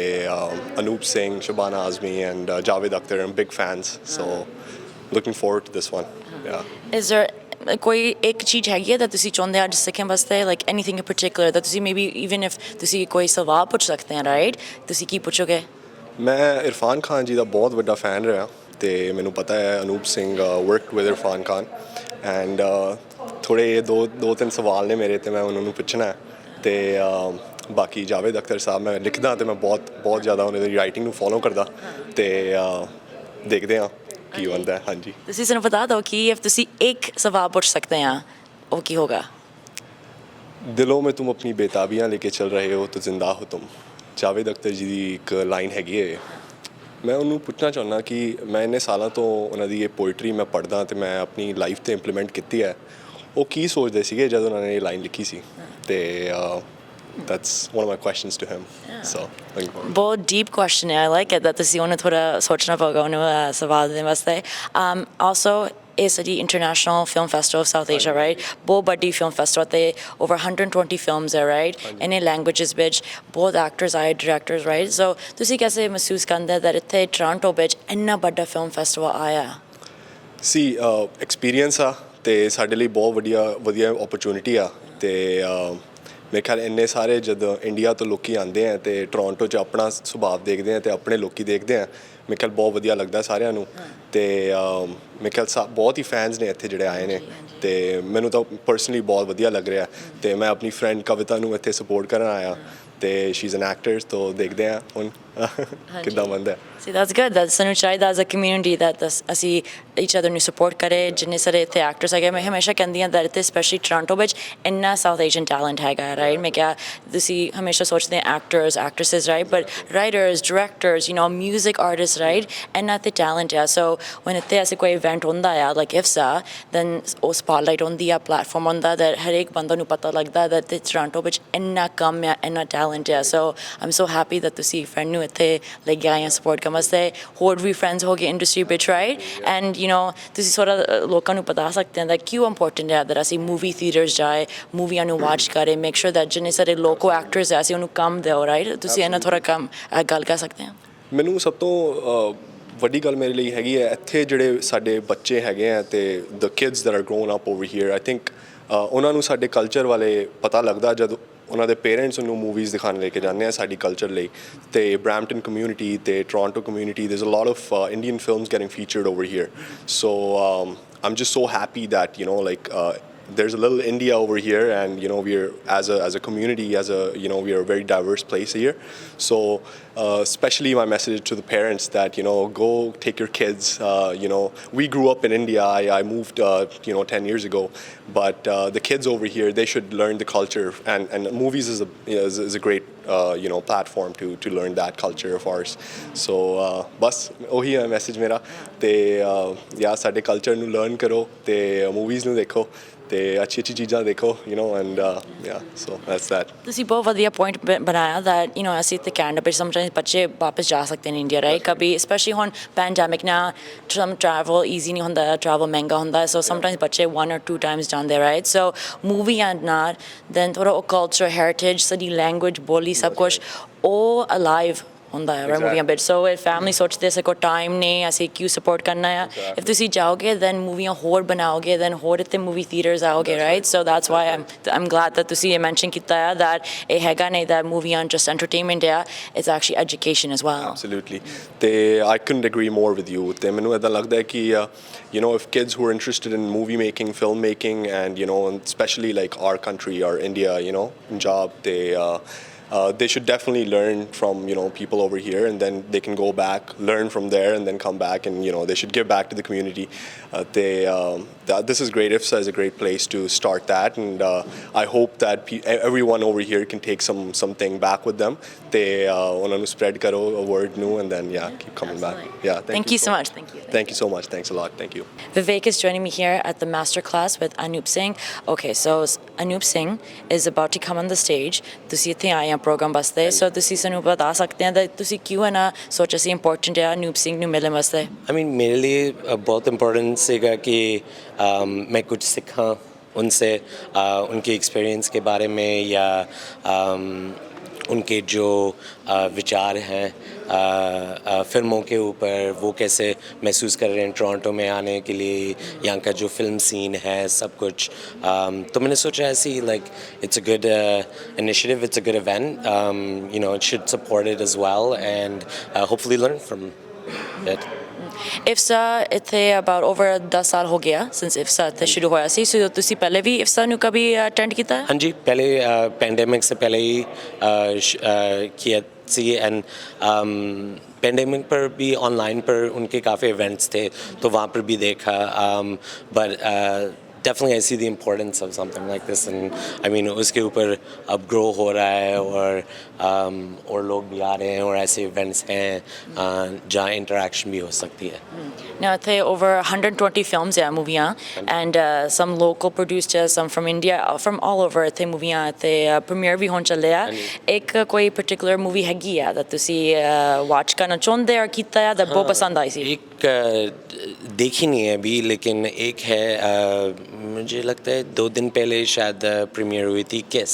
ਅਨੂਪ Singh Shabana Azmi and Javed Akhtar I'm big fans so looking forward to this one yeah is there ਕੋਈ ਇੱਕ ਚੀਜ਼ ਹੈਗੀ ਹੈ ਤਾਂ ਤੁਸੀਂ ਚਾਹੁੰਦੇ ਅੱਜ ਸਿੱਖਣ ਵਾਸਤੇ like anything in particular that ਤੁਸੀਂ maybe even if ਤੁਸੀਂ ਕੋਈ ਸਵਾਲ ਪੁੱਛ ਸਕਦੇ ਹੋ ਰਾਈਟ ਤੁਸੀਂ ਕੀ ਪੁੱਛੋਗੇ ਮੈਂ ਇਰਫਾਨ ਖਾਨ ਜੀ ਦਾ ਬਹੁਤ ਵੱਡਾ ਫੈਨ ਰਿਹਾ ਤੇ ਮੈਨੂੰ ਪਤਾ ਹੈ Anoop Singh worked with Irfan Khan and ਥੋੜ੍ਹੇ ਦੋ ਤਿੰਨ ਸਵਾਲ ਨੇ ਮੇਰੇ ਤੇ ਮੈਂ ਉਹਨਾਂ ਨੂੰ ਪੁੱਛਣਾ ਤੇ ਬਾਕੀ ਜਾਵੇਦ ਅਖਤਰ ਸਾਹਿਬ ਮੈਂ ਲਿਖਦਾ ਤੇ ਮੈਂ ਬਹੁਤ ਜ਼ਿਆਦਾ ਉਹਨਾਂ ਦੀ ਰਾਈਟਿੰਗ ਨੂੰ ਫੋਲੋ ਕਰਦਾ ਤੇ ਦੇਖਦੇ ਹਾਂ ਕੀ ਹੁੰਦਾ ਹਾਂਜੀ ਤੁਸੀਂ ਸਾਨੂੰ ਬਤਾ ਦਿਓ ਕਿ if ਤੁਸੀਂ ਇੱਕ ਸਵਾਲ ਪੁੱਛ ਸਕਦੇ ਆ ਉਹ ਕੀ ਹੋਗਾ ਦਿਲੋਂ ਮੈਂ ਤੁਮ ਆਪਣੀ ਬੇਤਾਬੀਆਂ ਲੈ ਕੇ ਚੱਲ ਰਹੇ ਹੋ ਤਾਂ ਜ਼ਿੰਦਾ ਹੋ ਤੁਮ ਜਾਵੇਦ ਅਖਤਰ ਜੀ ਦੀ ਇੱਕ ਲਾਈਨ ਹੈਗੀ ਹੈ ਮੈਂ ਉਹਨੂੰ ਪੁੱਛਣਾ ਚਾਹੁੰਦਾ ਕਿ ਮੈਂ ਇੰਨੇ ਸਾਲਾਂ ਤੋਂ ਉਹਨਾਂ ਦੀ ਇਹ ਪੋਇਟਰੀ ਮੈਂ ਪੜ੍ਹਦਾ ਅਤੇ ਮੈਂ ਆਪਣੀ ਲਾਈਫ 'ਤੇ ਇੰਪਲੀਮੈਂਟ ਕੀਤੀ ਹੈ ਉਹ ਕੀ ਸੋਚਦੇ ਸੀਗੇ ਜਦੋਂ ਉਹਨਾਂ ਨੇ ਇਹ ਲਾਈਨ ਲਿਖੀ ਸੀ ਅਤੇ that's one of my questions to him so ਬਹੁਤ ਡੀਪ ਕੁਐਸਚਨ ਹੈ I like it that ਤੁਸੀਂ ਉਹਨੂੰ ਥੋੜ੍ਹਾ ਸੋਚਣਾ ਪਊਗਾ ਉਹਨੂੰ ਸਵਾਲ ਦੇਣ ਵਾਸਤੇ also is the International Film Festival of South Asia, right? ਬਹੁਤ ਵੱਡੀ film festival ਤੇ over 120 films ਹੈ right ਇੰਨੇ languages ਵਿੱਚ ਬਹੁਤ actors ਆਏ directors right so ਤੁਸੀਂ ਕਿਵੇਂ ਮਹਿਸੂਸ ਕਰਦੇ that ਇੱਥੇ ਟੋਰਾਂਟੋ ਵਿੱਚ ਇੰਨਾ ਵੱਡਾ film festival ਆਇਆ ਸੀ ਐਕਸਪੀਰੀਅੰਸ ਆ ਤੇ ਸਾਡੇ ਲਈ ਬਹੁਤ ਵਧੀਆ ਓਪਰਚੁਨਿਟੀ ਆ ਤੇ ਮੇਰੇ ਖਿਆਲ ਇੰਨੇ ਸਾਰੇ ਜਦੋਂ ਇੰਡੀਆ ਤੋਂ ਲੋਕੀ ਆਉਂਦੇ ਆ ਤੇ ਟੋਰਾਂਟੋ 'ਚ ਆਪਣਾ ਸੁਭਾਅ ਦੇਖਦੇ ਆ ਤੇ ਆਪਣੇ ਲੋਕੀ ਦੇਖਦੇ ਆ ਮੇਰੇ ਖਿਆਲ ਬਹੁਤ ਵਧੀਆ ਲੱਗਦਾ ਸਾਰਿਆਂ ਨੂੰ ਤੇ ਮੇਰੇ ਖਿਆਲ ਬਹੁਤ ਹੀ ਫੈਨਸ ਨੇ ਇੱਥੇ ਜਿਹੜੇ ਆਏ ਨੇ ਤੇ ਮੈਨੂੰ ਤਾਂ ਪਰਸਨਲੀ ਬਹੁਤ ਵਧੀਆ ਲੱਗ ਰਿਹਾ ਤੇ ਮੈਂ ਆਪਣੀ ਫਰੈਂਡ ਕਵਿਤਾ ਨੂੰ ਇੱਥੇ ਸਪੋਰਟ ਕਰਨ ਆਇਆ ਤੇ ਸ਼ੀ ਇਜ਼ ਐਨ ਐਕਟਰ ਤੋਂ ਦੇਖਦੇ ਆ ਹੁਣ ਕਿੱਦਾਂ ਬਣਦਾ See, that's good. That's ਸਾਨੂੰ ਚਾਹੀਦਾ as a community that ਅਸੀਂ each other ਨੂੰ support ਕਰੇ ਜਿੰਨੇ ਸਾਰੇ ਇੱਥੇ actors ਹੈਗੇ ਮੈਂ ਹਮੇਸ਼ਾ ਕਹਿੰਦੀ ਹਾਂ that ਇੱਥੇ especially ਟੋਰਾਂਟੋ ਵਿੱਚ ਇੰਨਾ South Asian talent ਹੈਗਾ right ਮੈਂ ਕਿਹਾ ਤੁਸੀਂ ਹਮੇਸ਼ਾ ਸੋਚਦੇ actors, actresses right but writers, directors, you know, music artists right ਇੰਨਾ ਤੇ talent ਹੈ so when ਇੱਥੇ ਐਸੇ ਕੋਈ event ਹੁੰਦਾ ਆ like Iffsa then ਉਹ spotlight ਹੁੰਦੀ ਆ platform ਹੁੰਦਾ that ਹਰੇਕ ਬੰਦਾ ਨੂੰ ਪਤਾ ਲੱਗਦਾ that ਇੱਥੇ ਟੋਰਾਂਟੋ ਵਿੱਚ ਇੰਨਾ ਕੰਮ ਆ ਇੰਨਾ talent ਹੈ so I'm so happy that ਤੁਸੀਂ friend ਨੂੰ ਇੱਥੇ ਲੈ ਕੇ ਆਏ support ਕਰਨ ਵਾਸਤੇ ਹੋਰ ਵੀ friends ਹੋ ਗਏ industry ਵਿੱਚ right and you know ਤੁਸੀਂ ਥੋੜ੍ਹਾ ਲੋਕਾਂ ਨੂੰ ਬਤਾ ਸਕਦੇ ਹੋ that ਕਿਉਂ important ਹੈ that ਅਸੀਂ movie theaters ਜਾਏ ਮੂਵੀਆਂ ਨੂੰ watch ਕਰੇ make sure that ਜਿੰਨੇ ਸਾਰੇ local actors ਹੈ ਅਸੀਂ ਉਹਨੂੰ ਕੰਮ ਦਿਓ right ਤੁਸੀਂ ਇਹਨਾਂ ਥੋੜ੍ਹਾ ਕੰਮ ਗੱਲ ਕਰ ਸਕਦੇ ਹੋ ਮੈਨੂੰ ਸਭ ਤੋਂ ਵੱਡੀ ਗੱਲ ਮੇਰੇ ਲਈ ਹੈਗੀ ਹੈ ਇੱਥੇ ਜਿਹੜੇ ਸਾਡੇ ਬੱਚੇ ਹੈਗੇ ਆ ਤੇ the kids that are grown up over here I think ਉਹਨਾਂ ਨੂੰ ਸਾਡੇ ਕਲਚਰ ਵਾਲੇ ਪਤਾ ਲੱਗਦਾ ਜਦ ਉਹਨਾਂ ਦੇ ਪੇਰੈਂਟਸ ਉਹਨੂੰ ਮੂਵੀਜ਼ ਦਿਖਾਉਣ ਲੈ ਕੇ ਜਾਂਦੇ ਆ ਸਾਡੀ ਕਲਚਰ ਲਈ ਤੇ ਬਰੈਂਪਟਨ ਕਮਿਊਨਿਟੀ ਤੇ Toronto community there's a lot of Indian films getting featured over here so I'm just so happy that you know like there's a little India over here and you know we're as a community you know we are a very diverse place here so especially my message to the parents that you know go take your kids you know we grew up in India I moved you know 10 years ago but the kids over here they should learn the culture and movies is a great you know platform to learn that culture of ours so bas ohi hai message mera te ya sade culture nu learn karo te movies nu dekho ਤੇ ਅੱਛੀ ਚੀਜ਼ਾਂ ਦੇਖੋ you know and yeah so that's that ਤੁਸੀਂ ਬਹੁਤ ਵਧੀਆ point ਬਣਾਇਆ that you know ਅਸੀਂ ਤੇ ਕੈਨੇਡਾ ਵਿੱਚ sometimes ਬੱਚੇ ਵਾਪਸ ਜਾ ਸਕਦੇ ਨੇ ਇੰਡੀਆ right ਕभी especially ਹੁਣ pandemic ਨਾਲ some travel easy ਨਹੀਂ ਹੁੰਦਾ travel ਮਹਿੰਗਾ ਹੁੰਦਾ so sometimes ਬੱਚੇ 1 or 2 times ਜਾਂਦੇ right so movie and not then ਥੋੜਾ culture heritage ਸਾਡੀ language ਬੋਲੀ ਸਭ ਕੁਛ ਉਹ alive ਹੁੰਦਾ ਹੈ right ਮੂਵੀਆਂ ਵਿੱਚ ਸੋ ਇਹ ਫੈਮਿਲੀ ਸੋਚਦੇ ਸੇ ਕੋ ਟਾਈਮ ਨਹੀਂ ਅਸੀਂ ਕਿਉਂ ਸਪੋਰਟ ਕਰਨਾ ਹੈ if ਤੁਸੀਂ ਜਾਓਗੇ then ਮੂਵੀਆਂ ਹੋਰ ਬਣਾਓਗੇ then ਹੋਰ ਇੱਥੇ ਮੂਵੀ ਥੀਏਟਰਸ ਆਓਗੇ right so that's why I'm glad that ਤੁਸੀਂ ਇਹ ਮੈਂਸ਼ਨ ਕੀਤਾ ਹੈ that ਇਹ ਹੈਗਾ ਨਹੀਂ that ਮੂਵੀਆਂ just entertainment ਹੈ it's actually education as well Absolutely. I couldn't agree more with you. ਤੇ ਮੈਨੂੰ ਇਦਾਂ ਲੱਗਦਾ ਹੈ ਕਿ you know if kids who are interested in movie making, film making and you know and especially like our country or India, you know, Punjab they should definitely learn from you know people over here and then they can go back learn from there and then come back and you know they should give back to the community this is great Iffsa is a great place to start that and I hope that everyone over here can take something back with them they ਉਹਨਾਂ ਨੂੰ spread karo a word new and then keep coming back thank you so much thank you so much thanks a lot thank you Vivek is joining me here at the master class with Anup Singh okay so Anup Singh is about to come on the stage ਤੁਸੀਂ ਇੱਥੇ ਆਏ program ਵਾਸਤੇ ਸੋ ਤੁਸੀਂ ਸਾਨੂੰ ਬਤਾ ਸਕਦੇ ਹੋ ਕਿ ਤੁਸੀਂ ਕਿਉਂ ਨਾ ਸੋਚਿਆ ਸੀ ਇੰਪੋਰਟੈਂਟ ਹੈ ਅਨੂਪ ਸਿੰਘ ਨੂੰ ਮਿਲਣ ਵਾਸਤੇ I mean मेरे लिए बहुत इम्पोर्टेंट सीगा कि मैं कुछ सीखा उनसे उनके एक्सपीरियंस के बारे में या उनके जो विचार हैं फिल्मों के ऊपर वो कैसे महसूस कर रहे हैं टोरंटो में आने के लिए यहाँ का जो फिल्म सीन है सब कुछ तो मैंने सोचा ऐसी like it's a good initiative it's a good event you know it should support it as well and hopefully learn from it Iffsa ਇੱਥੇ about over 10 ਸਾਲ ਹੋ ਗਿਆ since Iffsa ਇੱਥੇ ਸ਼ੁਰੂ ਹੋਇਆ ਸੀ ਸੋ ਤੁਸੀਂ ਪਹਿਲੇ ਵੀ Iffsa ਨੂੰ ਕभी ਅਟੈਂਡ ਕੀਤਾ हाँ जी पहले पैंडेमिक से पहले ही किया सी एंड पैंडेमिक पर भी ऑनलाइन पर उनके काफ़ी इवेंट्स थे तो वहाँ पर भी देखा but definitely I see the importance of something like this and I mean उसके ऊपर अब grow हो रहा है और लोग भी आ रहे हैं और ऐसे events हैं जहाँ interaction भी हो सकती है Now ਇੱਥੇ over 120 films ਹੈ ਮੂਵੀਆਂ and some local produced some from India from all over ਇੱਥੇ ਮੂਵੀਆਂ ਇੱਥੇ premiere ਵੀ ਹੋਣ ਚੱਲੇ ਆ ਇੱਕ ਕੋਈ particular movie ਹੈਗੀ ਆ that ਤੁਸੀਂ watch ਕਰਨਾ ਚਾਹੁੰਦੇ ਹੋ ਕੀਤਾ ਆ that बहुत पसंद आई सी एक देखी नहीं है अभी लेकिन एक है मुझे लगता है 2 दिन पहले शायद प्रीमियर हुई थी किस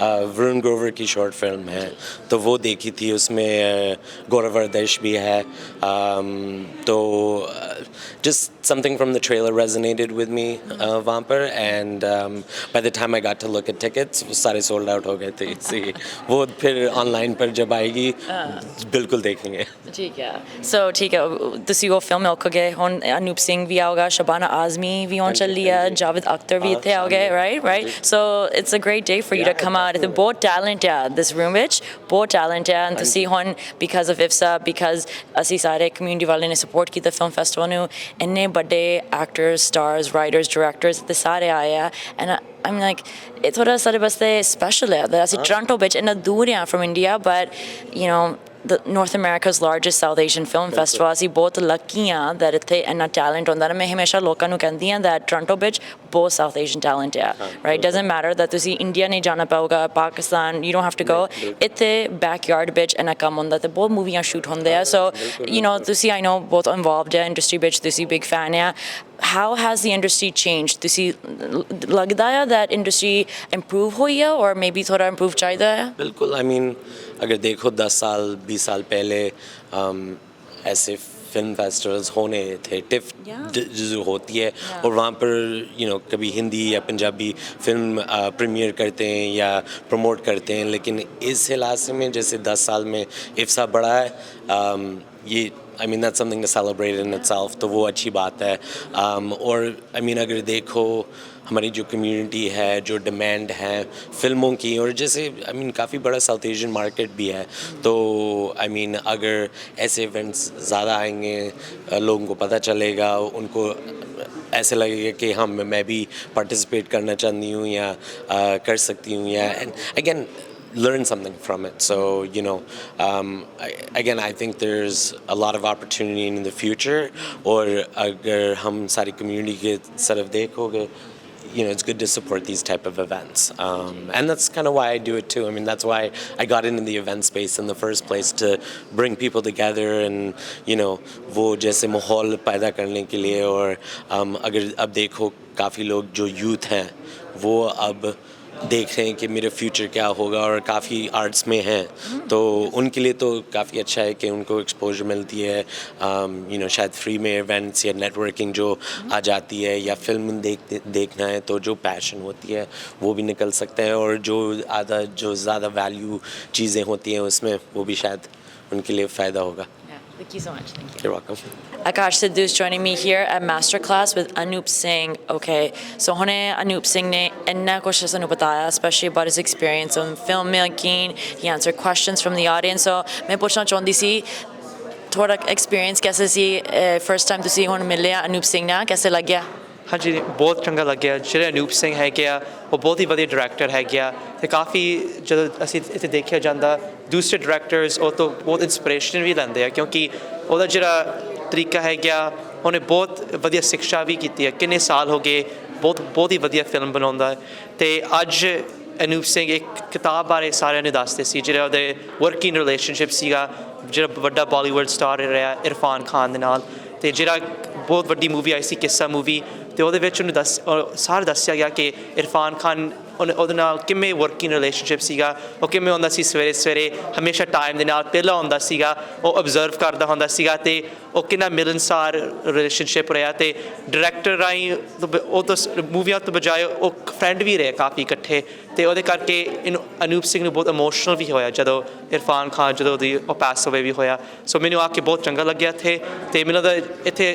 वरुण ग्रोवर की शॉर्ट फिल्म है तो वो देखी थी उसमें गौरव अर्देश भी है तो just something from the trailer resonated with me वहाँ पर and by the time I got to look at tickets वो सारे sold out हो गए थे इसलिए वो फिर online पर जब आएगी बिल्कुल देखेंगे ठीक है so ठीक है ਤੁਸੀਂ ਉਹ ਫਿਲਮ ਦੇਖੋਗੇ ਹੁਣ ਅਨੂਪ ਸਿੰਘ ਵੀ ਆਊਗਾ ਸ਼ਬਾਨਾ ਆਜ਼ਮੀ ਵੀ ਆਉਣ ਚੱਲੀ ਹੈ ਜਾਵੇਦ ਅਖਤਰ ਵੀ ਇੱਥੇ ਆਉਗੇ right so it's a great day for you to come out it's ਬਹੁਤ talent ਹੈ this room ਵਿੱਚ ਬਹੁਤ talent ਹੈ and ਤੁਸੀਂ ਹੁਣ because of Iffsa because ਅਸੀਂ ਸਾਰੇ community ਵਾਲੇ ਨੇ support ਕੀਤਾ film festival ਨੂੰ ਇੰਨੇ ਵੱਡੇ actors stars writers directors ਤੇ ਸਾਰੇ ਆਏ ਆ and I'm like ਇਹ ਥੋੜਾ ਸਾਡੇ ਵਾਸਤੇ special ਹੈ that ਅਸੀਂ ਟੋਰਾਂਟੋ ਵਿੱਚ ਇੰਨਾ ਦੂਰ ਹਾਂ from India but you know the North America's largest South Asian film festival ਅਸੀਂ ਬਹੁਤ lucky ਹਾਂ that ਇੱਥੇ ਇੰਨਾ talent ਹੁੰਦਾ ਹੈ ਮੈਂ ਹਮੇਸ਼ਾ ਲੋਕਾਂ ਨੂੰ ਕਹਿੰਦੀ ਹਾਂ that Toronto ਵਿੱਚ ਬਹੁਤ South Asian talent ਹੈ right doesn't matter that ਤੁਸੀਂ India ਨਹੀਂ ਜਾਣਾ ਪਊਗਾ Pakistan you don't have to go ਇੱਥੇ backyard ਵਿੱਚ ਇੰਨਾ ਕੰਮ ਹੁੰਦਾ ਤੇ ਬਹੁਤ ਮੂਵੀਆਂ ਸ਼ੂਟ ਹੁੰਦੇ ਆ so you know ਤੁਸੀਂ I know ਬਹੁਤ involved ਹੈ industry ਵਿੱਚ ਤੁਸੀਂ big fan ਹੈ how has the industry changed ਤੁਸੀਂ ਲੱਗਦਾ ਹੈ that industry improve ਹੋਈ ਹੈ or maybe ਥੋੜਾ improve ਚਾਹੀਦਾ ਹੈ बिल्कुल I mean अगर देखो 10 साल 20 साल पहले ऐसे फिल्म फेस्टिवल्स होने थे टिफ जो होती है और वहाँ पर you know कभी हिंदी या पंजाबी फिल्म प्रीमियर करते हैं या प्रमोट करते हैं लेकिन इस इलाके में जैसे 10 साल में इफ्सा बढ़ा है ये I mean that's something to celebrate in itself तो वो अच्छी बात है और I mean अगर देखो हमारी जो कम्युनिटी है जो डिमांड है फिल्मों की और जैसे I mean काफ़ी बड़ा साउथ एशियन मार्केट भी है तो I mean अगर ऐसे इवेंट्स ज़्यादा आएंगे लोगों को पता चलेगा उनको ऐसे लगेगा कि हाँ मैं भी पार्टिसिपेट करना चाहती हूँ या कर सकती हूँ या and again learn something from it so you know again I think there's a lot of opportunity in the future और अगर हम सारी community के तरफ देखोगे you know it's good to support these type of events and that's kind of why I do it too I mean that's why I got into the event space in the first place to bring people together and you know वो जैसे माहौल पैदा करने के लिए और अगर अब देखो काफ़ी लोग जो youth हैं वो अब देख रहे हैं कि मेरा फ्यूचर क्या होगा और काफ़ी आर्ट्स में हैं तो उनके लिए तो काफ़ी अच्छा है कि उनको एक्सपोजर मिलती है शायद फ्री में इवेंट्स या नेटवर्किंग जो आ जाती है या फिल्म देखना है तो जो पैशन होती है वो भी निकल सकता है और जो ज़्यादा वैल्यू चीज़ें होती हैं उसमें वो भी शायद उनके लिए फ़ायदा होगा. Thank you so much. Thank you. You're welcome. Akash Sidhu is joining me here at Masterclass with Anup Singh. Okay, so hone Anup Singh ne inna kuch sanu bataya, especially about his experience on filmmaking. He answered questions from the audience. So main puchna chahndi si thoda experience kaise si first time ਤੁਸੀਂ ਹੁਣ ਮਿਲੇ Anup Singh ਨਾਲ कैसे ਲੱਗਿਆ? ਹਾਂਜੀ ਬਹੁਤ ਚੰਗਾ ਲੱਗਿਆ ਜਿਹੜੇ ਅਨੂਪ ਸਿੰਘ ਹੈਗੇ ਆ ਉਹ ਬਹੁਤ ਹੀ ਵਧੀਆ ਡਾਇਰੈਕਟਰ ਹੈਗੇ ਆ ਤੇ ਕਾਫੀ ਜਦੋਂ ਅਸੀਂ ਇੱਥੇ ਦੇਖਿਆ ਜਾਂਦਾ ਦੂਸਰੇ ਡਾਇਰੈਕਟਰਸ ਉਹ ਤੋਂ ਬਹੁਤ ਇਨਸਪੀਰੇਸ਼ਨ ਵੀ ਲੈਂਦੇ ਆ ਕਿਉਂਕਿ ਉਹਦਾ ਜਿਹੜਾ ਤਰੀਕਾ ਹੈਗਾ ਉਹਨੇ ਬਹੁਤ ਵਧੀਆ ਸਿੱਖਿਆ ਵੀ ਕੀਤੀ ਹੈ ਕਿੰਨੇ ਸਾਲ ਹੋ ਗਏ ਬਹੁਤ ਹੀ ਵਧੀਆ ਫਿਲਮ ਬਣਾਉਂਦਾ ਤੇ ਅੱਜ ਅਨੂਪ ਸਿੰਘ ਇੱਕ ਕਿਤਾਬ ਬਾਰੇ ਸਾਰਿਆਂ ਨੂੰ ਦੱਸਦੇ ਸੀ ਜਿਹੜਾ ਉਹਦੇ ਵਰਕਿੰਗ ਰਿਲੇਸ਼ਨਸ਼ਿਪ ਸੀਗਾ ਜਿਹੜਾ ਵੱਡਾ ਬਾਲੀਵੁੱਡ ਸਟਾਰ ਰਿਹਾ ਇਰਫਾਨ ਖਾਨ ਦੇ ਨਾਲ ਤੇ ਜਿਹੜਾ ਬਹੁਤ ਵੱਡੀ ਮੂਵੀ ਆਈ ਸੀ ਕਿੱਸਾ ਮੂਵੀ ਤੇ ਉਹਦੇ ਵਿੱਚ ਉਹਨੂੰ ਸਾਰਾ ਦੱਸਿਆ ਗਿਆ ਕਿ ਇਰਫਾਨ ਖਾਨ ਉਹਦੇ ਨਾਲ ਕਿਵੇਂ ਵਰਕਿੰਗ ਰਿਲੇਸ਼ਨਸ਼ਿਪ ਸੀਗਾ ਉਹ ਕਿਵੇਂ ਹੁੰਦਾ ਸੀ ਸਵੇਰੇ ਹਮੇਸ਼ਾ ਟਾਈਮ ਦੇ ਨਾਲ ਪਹਿਲਾਂ ਹੁੰਦਾ ਸੀਗਾ ਉਹ ਅਬਜ਼ਰਵ ਕਰਦਾ ਹੁੰਦਾ ਸੀਗਾ ਤੇ ਉਹ ਕਿੰਨਾ ਮਿਲਨਸਾਰ ਰਿਲੇਸ਼ਨਸ਼ਿਪ ਰਿਹਾ ਤੇ ਡਾਇਰੈਕਟਰ ਰਾਹੀਂ ਉਹ ਤਾਂ ਮੂਵੀਆਂ ਤੋਂ ਬਜਾਏ ਉਹ ਫਰੈਂਡ ਵੀ ਰਹੇ ਕਾਫੀ ਇਕੱਠੇ ਤੇ ਉਹਦੇ ਕਰਕੇ ਇਹਨੂੰ ਅਨੂਪ ਸਿੰਘ ਨੂੰ ਬਹੁਤ ਇਮੋਸ਼ਨਲ ਵੀ ਹੋਇਆ ਜਦੋਂ ਇਰਫਾਨ ਖਾਨ ਜਦੋਂ ਉਹ ਪਾਸ ਅਵੇ ਵੀ ਹੋਇਆ ਸੋ ਮੈਨੂੰ ਆ ਕੇ ਬਹੁਤ ਚੰਗਾ ਲੱਗਿਆ ਇੱਥੇ ਤੇ ਮੈਨੂੰ ਲੱਗਦਾ ਇੱਥੇ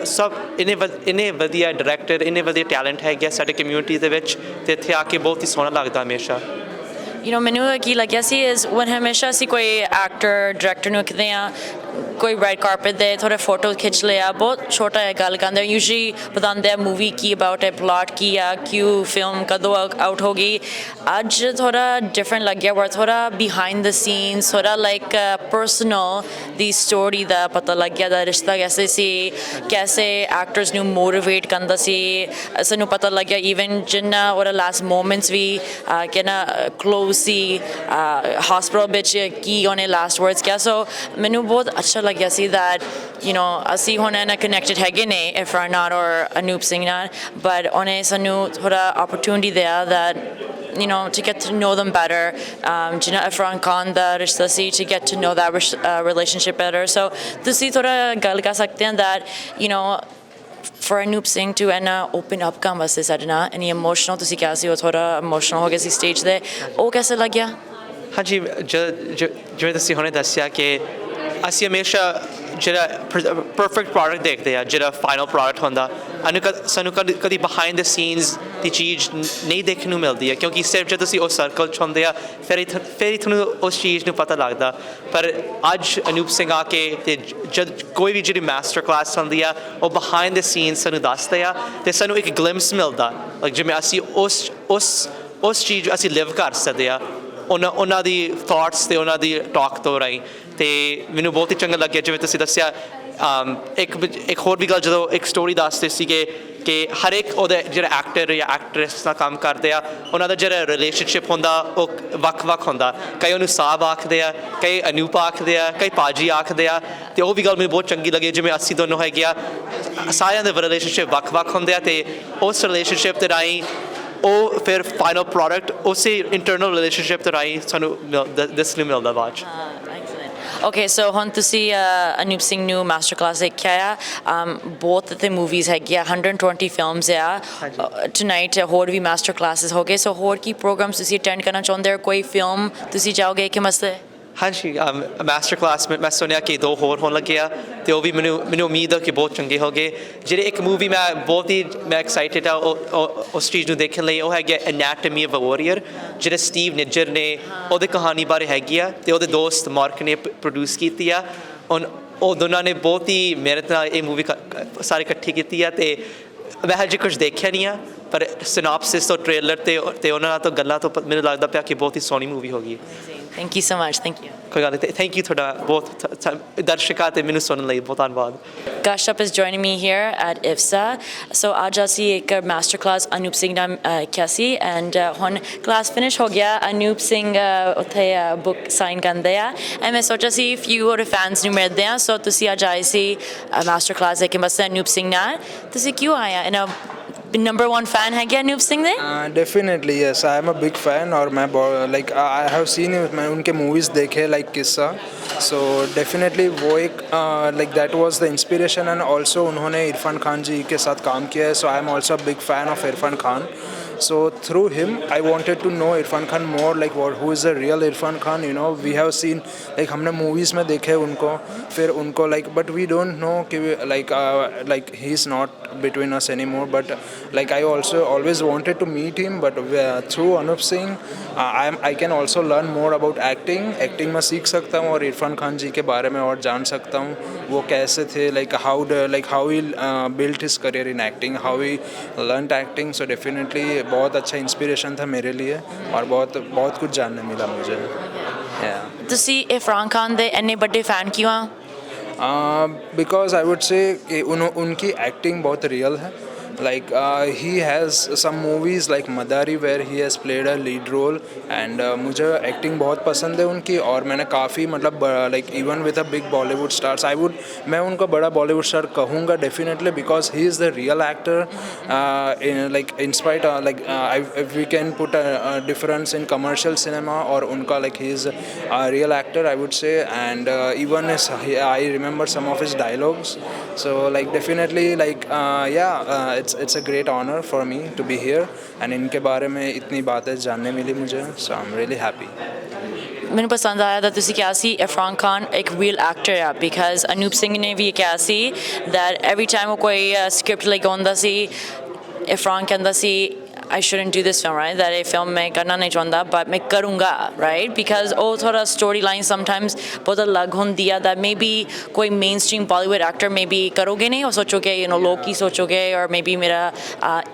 ਸਭ ਇੰਨੇ ਵਧੀਆ ਡਾਇਰੈਕਟਰ ਇੰਨੇ ਵਧੀਆ ਟੈਲੈਂਟ ਹੈਗੇ ਸਾਡੇ ਕਮਿਊਨਿਟੀ ਦੇ ਵਿੱਚ ਤੇ ਇੱਥੇ ਆ ਕੇ ਬਹੁਤ ਹੀ ਸੋਹਣਾ ਲੱਗਦਾ ਹਮੇਸ਼ਾ ਮੈਨੂੰ ਕੀ ਲੱਗਿਆ ਸੀ is when ਹਮੇਸ਼ਾ ਅਸੀਂ ਕੋਈ ਐਕਟਰ ਡਾਇਰੈਕਟਰ ਨੂੰ ਕਿਤੇ ਆ ਕੋਈ ਰੈਡ ਕਾਰਪਟ ਦੇ ਥੋੜੇ ਫੋਟੋ ਖਿੱਚ ਲਿਆ ਬਹੁਤ ਛੋਟਾ ਹੈ ਗੱਲ ਕਰਦੇ ਯੂਜੂਲੀ ਬਤਾਉਂਦੇ ਆ ਮੂਵੀ ਕੀ ਅਬਾਊਟ ਹੈ ਪਲਾਟ ਕੀ ਆ ਕਿਉਂ ਫਿਲਮ ਕਦੋਂ ਆਊਟ ਹੋ ਗਈ ਅੱਜ ਥੋੜਾ ਡਿਫਰੈਂਟ ਲੱਗਿਆ ਵਰ ਥੋੜਾ ਬਿਹਾਈਂਡ ਦ ਸੀਨਸ ਥੋੜਾ ਲਾਈਕ ਪਰਸਨਲ ਦੀ ਸਟੋਰੀ ਦਾ ਪਤਾ ਲੱਗਿਆ ਦਾ ਰਿਸ਼ਤਾ ਕੈਸੇ ਸੀ ਕੈਸੇ ਐਕਟਰਸ ਨੂੰ ਮੋਟੀਵੇਟ ਕਰਦਾ ਸੀ ਸਾਨੂੰ ਪਤਾ ਲੱਗਿਆ ਈਵਨ ਜਿੰਨਾ ਉਹਦਾ ਲਾਸਟ ਮੋਮੈਂਟਸ ਵੀ ਕਿ ਨਾ ਕਲੋਜ਼ ਸੀ ਹਸਪੀਟਲ ਵਿੱਚ ਕੀ ਉਹਨੇ ਲਾਸਟ ਵਰਡਸ ਕਿਹਾ ਸੋ ਮੈਨੂੰ ਬਹੁਤ ਅੱਛਾ ਲੱਗਿਆ ਸੀ that ਅਸੀਂ ਹੁਣ ਇਹਨਾਂ ਕਨੈਕਟਡ ਹੈਗੇ ਨੇ ਇਰਫਾਨ ਨਾਲ ਔਰ ਅਨੂਪ ਸਿੰਘ ਨਾਲ but ਉਹਨੇ ਸਾਨੂੰ ਥੋੜਾ opportunity ਦਿਆ that to get to know them better ਜਿੰਨਾ ਇਰਫਾਨ ਖਾਨ ਦਾ ਰਿਸ਼ਤਾ ਸੀ to get to know that relationship better so ਤੁਸੀਂ ਥੋੜਾ ਗੱਲ ਕਰ ਸਕਦੇ ਹੋ that for Anup Singh to open up ਕੰਮ ਵਾਸਤੇ ਸਾਡੇ ਨਾਲ any emotional ਤੁਸੀਂ ਕਿਹਾ ਸੀ ਉਹ ਥੋੜਾ emotional ਹੋ ਗਿਆ ਸੀ stage ਤੇ ਉਹ ਕਿਵੇਂ ਲੱਗਿਆ ਹਾਂਜੀ ਜਿਵੇਂ ਤੁਸੀਂ ਹੁਣੇ ਦੱਸਿਆ ਕਿ ਅਸੀਂ ਹਮੇਸ਼ਾ ਜਿਹੜਾ ਪਰਫੈਕਟ ਪ੍ਰੋਡਕਟ ਦੇਖਦੇ ਆ ਜਿਹੜਾ ਫਾਈਨਲ ਪ੍ਰੋਡਕਟ ਹੁੰਦਾ ਸਾਨੂੰ ਕਦੀ ਬਿਹਾਈਂਡ ਦ ਸੀਨਸ ਦੀ ਚੀਜ਼ ਨਹੀਂ ਦੇਖਣ ਨੂੰ ਮਿਲਦੀ ਹੈ ਕਿਉਂਕਿ ਸਿਰਫ ਜਦੋਂ ਤੁਸੀਂ ਉਸ ਸਰਕਲ 'ਚ ਹੁੰਦੇ ਆ ਫਿਰ ਤੁਹਾਨੂੰ ਉਸ ਚੀਜ਼ ਨੂੰ ਪਤਾ ਲੱਗਦਾ ਪਰ ਅੱਜ ਅਨੂਪ ਸਿੰਘ ਆ ਕੇ ਅਤੇ ਜਦ ਕੋਈ ਵੀ ਜਿਹੜੀ ਮਾਸਟਰ ਕਲਾਸ ਹੁੰਦੀ ਆ ਉਹ ਬਿਹਾਈਂਡ ਦ ਸੀਨਸ ਸਾਨੂੰ ਦੱਸਦੇ ਆ ਅਤੇ ਸਾਨੂੰ ਇੱਕ ਗਲਿਮਸ ਮਿਲਦਾ ਜਿਵੇਂ ਅਸੀਂ ਉਸ ਚੀਜ਼ ਅਸੀਂ ਲਿਵ ਕਰ ਸਕਦੇ ਆ ਉਹਨਾਂ ਦੀ ਥਾਟਸ ਅਤੇ ਉਹਨਾਂ ਦੀ ਟਾਕ ਤੋਂ ਰਾਹੀਂ ਅਤੇ ਮੈਨੂੰ ਬਹੁਤ ਹੀ ਚੰਗਾ ਲੱਗਿਆ ਜਿਵੇਂ ਤੁਸੀਂ ਦੱਸਿਆ ਇੱਕ ਹੋਰ ਵੀ ਗੱਲ ਜਦੋਂ ਇੱਕ ਸਟੋਰੀ ਦੱਸਦੇ ਸੀਗੇ ਕਿ ਹਰ ਇੱਕ ਉਹਦੇ ਜਿਹੜਾ ਐਕਟਰ ਜਾਂ ਐਕਟਰੈਸ ਨਾਲ ਕੰਮ ਕਰਦੇ ਆ ਉਹਨਾਂ ਦਾ ਜਿਹੜਾ ਰਿਲੇਸ਼ਨਸ਼ਿਪ ਹੁੰਦਾ ਉਹ ਵੱਖ ਹੁੰਦਾ ਕਈ ਉਹਨੂੰ ਸਾਹਬ ਆਖਦੇ ਆ ਕਈ ਅਨੂਪ ਆਖਦੇ ਆ ਕਈ ਪਾਜੀ ਆਖਦੇ ਆ ਅਤੇ ਉਹ ਵੀ ਗੱਲ ਮੈਨੂੰ ਬਹੁਤ ਚੰਗੀ ਲੱਗੀ ਜਿਵੇਂ ਅਸੀਂ ਦੋਨੋਂ ਹੈਗੇ ਆ ਸਾਰਿਆਂ ਦੇ ਰਿਲੇਸ਼ਨਸ਼ਿਪ ਵੱਖ ਹੁੰਦੇ ਆ ਅਤੇ ਉਸ ਰਿਲੇਸ਼ਨਸ਼ਿਪ ਦੇ ਰਾਹੀਂ ਉਹ ਫਿਰ ਫਾਈਨਲ ਪ੍ਰੋਡਕਟ ਉਸੇ ਇੰਟਰਨਲ ਰਿਲੇਸ਼ਨਸ਼ਿਪ ਦੇ ਰਾਹੀਂ ਸਾਨੂੰ ਦੱਸਣ ਨੂੰ ਮਿਲਦਾ ਬਾਅਦ 'ਚ Okay, so ਹੁਣ ਤੁਸੀਂ ਅਨੂਪ ਸਿੰਘ ਨੂੰ ਮਾਸਟਰ ਕਲਾਸ ਦੇਖਿਆ ਆ ਬਹੁਤ ਤੇ ਮੂਵੀਜ਼ ਹੈਗੀਆਂ 120 ਫਿਲਮਸ ਆ ਟੁਨਾਈਟ ਹੋਰ ਵੀ ਮਾਸਟਰ ਕਲਾਸਿਸ ਹੋ ਗਏ ਸੋ ਹੋਰ ਕੀ ਪ੍ਰੋਗਰਾਮਸ ਤੁਸੀਂ ਅਟੈਂਡ ਕਰਨਾ ਚਾਹੁੰਦੇ ਹੋ ਕੋਈ ਫਿਲਮ ਤੁਸੀਂ ਜਾਓਗੇ ਕਿ ਮਸਲੇ ਹਾਂਜੀ ਮਾਸਟਰ ਕਲਾਸ ਮੈਂ ਸੁਣਿਆ ਕਿ 2 ਹੋਰ ਹੋਣ ਲੱਗੇ ਆ ਅਤੇ ਉਹ ਵੀ ਮੈਨੂੰ ਉਮੀਦ ਹੈ ਕਿ ਬਹੁਤ ਚੰਗੇ ਹੋ ਗਏ ਜਿਹੜੇ ਇੱਕ ਮੂਵੀ ਮੈਂ ਐਕਸਾਈਟਿਡ ਆ ਉਸ ਚੀਜ਼ ਨੂੰ ਦੇਖਣ ਲਈ ਉਹ ਹੈਗੀ ਐਨਾਟਮੀ ਆਫ ਅ ਵਾਰੀਅਰ ਜਿਹੜੇ ਸਟੀਵ ਨਿੱਜਰ ਨੇ ਉਹਦੀ ਕਹਾਣੀ ਬਾਰੇ ਹੈਗੀ ਆ ਅਤੇ ਉਹਦੇ ਦੋਸਤ ਮਾਰਕ ਨੇ ਪ੍ਰੋਡਿਊਸ ਕੀਤੀ ਆ ਉਹ ਦੋਨਾਂ ਨੇ ਬਹੁਤ ਹੀ ਮਿਹਨਤ ਨਾਲ ਇਹ ਮੂਵੀ ਸਾਰੀ ਇਕੱਠੀ ਕੀਤੀ ਆ ਅਤੇ ਮੈਂ ਹਜੇ ਕੁਝ ਦੇਖਿਆ ਨਹੀਂ ਆ ਪਰ ਸਿਨੋਪਸਿਸ ਤੋਂ ਟ੍ਰੇਲਰ ਤੇ ਉਹਨਾਂ ਨਾਲ ਤੋਂ ਗੱਲਾਂ ਤੋਂ ਮੈਨੂੰ ਲੱਗਦਾ ਪਿਆ ਕਿ ਬਹੁਤ ਹੀ ਸੋਹਣੀ ਮੂਵੀ ਹੋ ਗਈ thank you so much thank you ਕੋਈ ਗੱਲ ਨਹੀਂ ਥੈਂਕ ਯੂ ਤੁਹਾਡਾ ਬਹੁਤ ਦਰਸ਼ਕਾਂ ਅਤੇ ਮੈਨੂੰ ਸੁਣਨ ਲਈ ਬਹੁਤ ਧੰਨਵਾਦ Kashyap is joining me here at Iffsa. So ਅੱਜ ਅਸੀਂ ਇੱਕ ਮਾਸਟਰ ਕਲਾਸ ਅਨੂਪ ਸਿੰਘ ਨਾਲ ਕਿਹਾ ਸੀ ਐਂਡ ਹੁਣ ਕਲਾਸ ਫਿਨਿਸ਼ ਹੋ ਗਿਆ ਅਨੂਪ ਸਿੰਘ ਉੱਥੇ ਬੁੱਕ ਸਾਈਨ ਕਰਦੇ ਆ ਐਂਡ ਮੈਂ ਸੋਚਿਆ ਸੀ ਫਿਊ ਹੋਰ ਫੈਨਸ ਨੂੰ ਮਿਲਦੇ ਆ ਸੋ ਤੁਸੀਂ ਅੱਜ ਆਏ ਸੀ ਮਾਸਟਰ ਕਲਾਸ ਦੇ ਕਿ ਬਸ ਅਨੂਪ ਸਿੰਘ ਨਾਲ ਤੁਸੀਂ ਕਿਉਂ ਆਇਆ number one fan है क्या अनूप सिंह दे? Definitely yes, I am a big fan और मैं लाइक आई हैव सीन, मैं उनके मूवीज़ देखे लाइक किस्सा, सो डेफिनेटली वो एक like that was the inspiration and also उन्होंने इरफान खान जी के साथ काम किया है, so I am also big fan of Irfan Khan. So through him, I wanted to know Irfan Khan more, like who is the real Irfan Khan. You know, we have seen like हमने movies में देखे उनको, फिर उनको like, but we don't know कि like he's not between us anymore. But like I also always wanted to meet him, but through Anup Singh, I can also learn more about acting. Acting में सीख सकता हूँ और इरफान खान जी के बारे में और जान सकता हूँ, वो कैसे थे, like how he built his career in acting, how he learned acting. So definitely बहुत अच्छा इंस्पिरेशन था मेरे लिए और बहुत कुछ जानने मिला मुझे. ਤੁਸੀਂ इरफान खान दे इन्ने बड़े फैन क्यों आ? बिकॉज आई वुड से कि उनकी एक्टिंग बहुत रियल है. Like he has some movies like Madari where he has played a lead role and मुझे acting बहुत पसंद है उनकी और मैंने काफ़ी मतलब like even with a big Bollywood stars मैं उनको बड़ा Bollywood star कहूँगा definitely because he is the real actor. Like in spite like if we can put a difference in commercial cinema और उनका like he is a real actor I would say, and even I remember some of his dialogues, so like definitely like it's a great honor for me to be here and इनके बारे में इतनी बातें जानने मिली मुझे, so I'm really happy. ਮੈਨੂੰ ਪਸੰਦ ਆਇਆ that ਤੁਸੀਂ ਕਿਹਾ ਸੀ ਇਰਫਾਨ ਖਾਨ ਇੱਕ real actor ਆ, because ਅਨੂਪ ਸਿੰਘ ਨੇ ਵੀ ਕਿਹਾ ਸੀ that every time ਉਹ ਕੋਈ script like ਆਉਂਦਾ ਸੀ ਇਰਫਾਨ ਕਹਿੰਦਾ ਸੀ I shouldn't do this film, right? That a film मैं करना नहीं चाहता, but मैं करूँगा, right? Because वो थोड़ा storyline sometimes बहुत अलग होती है, that maybe कोई mainstream Bollywood actor maybe करोगे नहीं और सोचोगे you know लोग की सोचोगे और maybe मेरा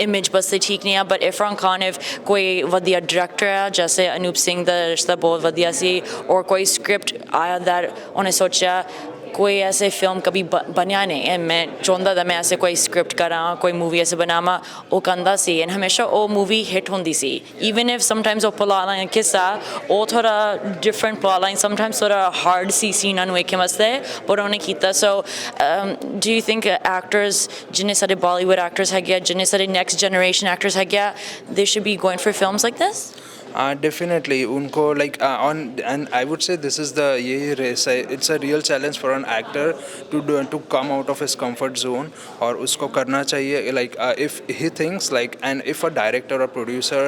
image बस से ठीक नहीं है, but इरफान खान if कोई वधिया director है जैसे अनूप सिंह दा रिश्ता बहुत वधिया सी, और कोई script आया that उन्हें सोचा कोई ऐसे फिल्म कभी बनया नहीं है, मैं चाहता था मैं ऐसे कोई स्क्रिप्ट करा कोई मूवी ऐसे बनावा, वो कहता सी एंड हमेशा वो मूवी हिट होती सी, इवन इफ समटाइम्स वो प्लॉट लाइन किस्सा वो थोड़ा डिफरेंट प्लॉट लाइन समटाइम्स थोड़ा हार्ड सी सीन वेखे मसते पर उन्हें किया. So do you think actors जिन्हें सारे बॉलीवुड एक्टर्स है गया, जिन्हें सारे नेक्स्ट जनरेशन एक्टर्स है गया, they should be going for films like this? Definitely उनको like on, and I would say this is the यही race है, it's a real challenge for an actor to come out of his comfort zone और उसको करना चाहिए. Like if he thinks like, and if a director or producer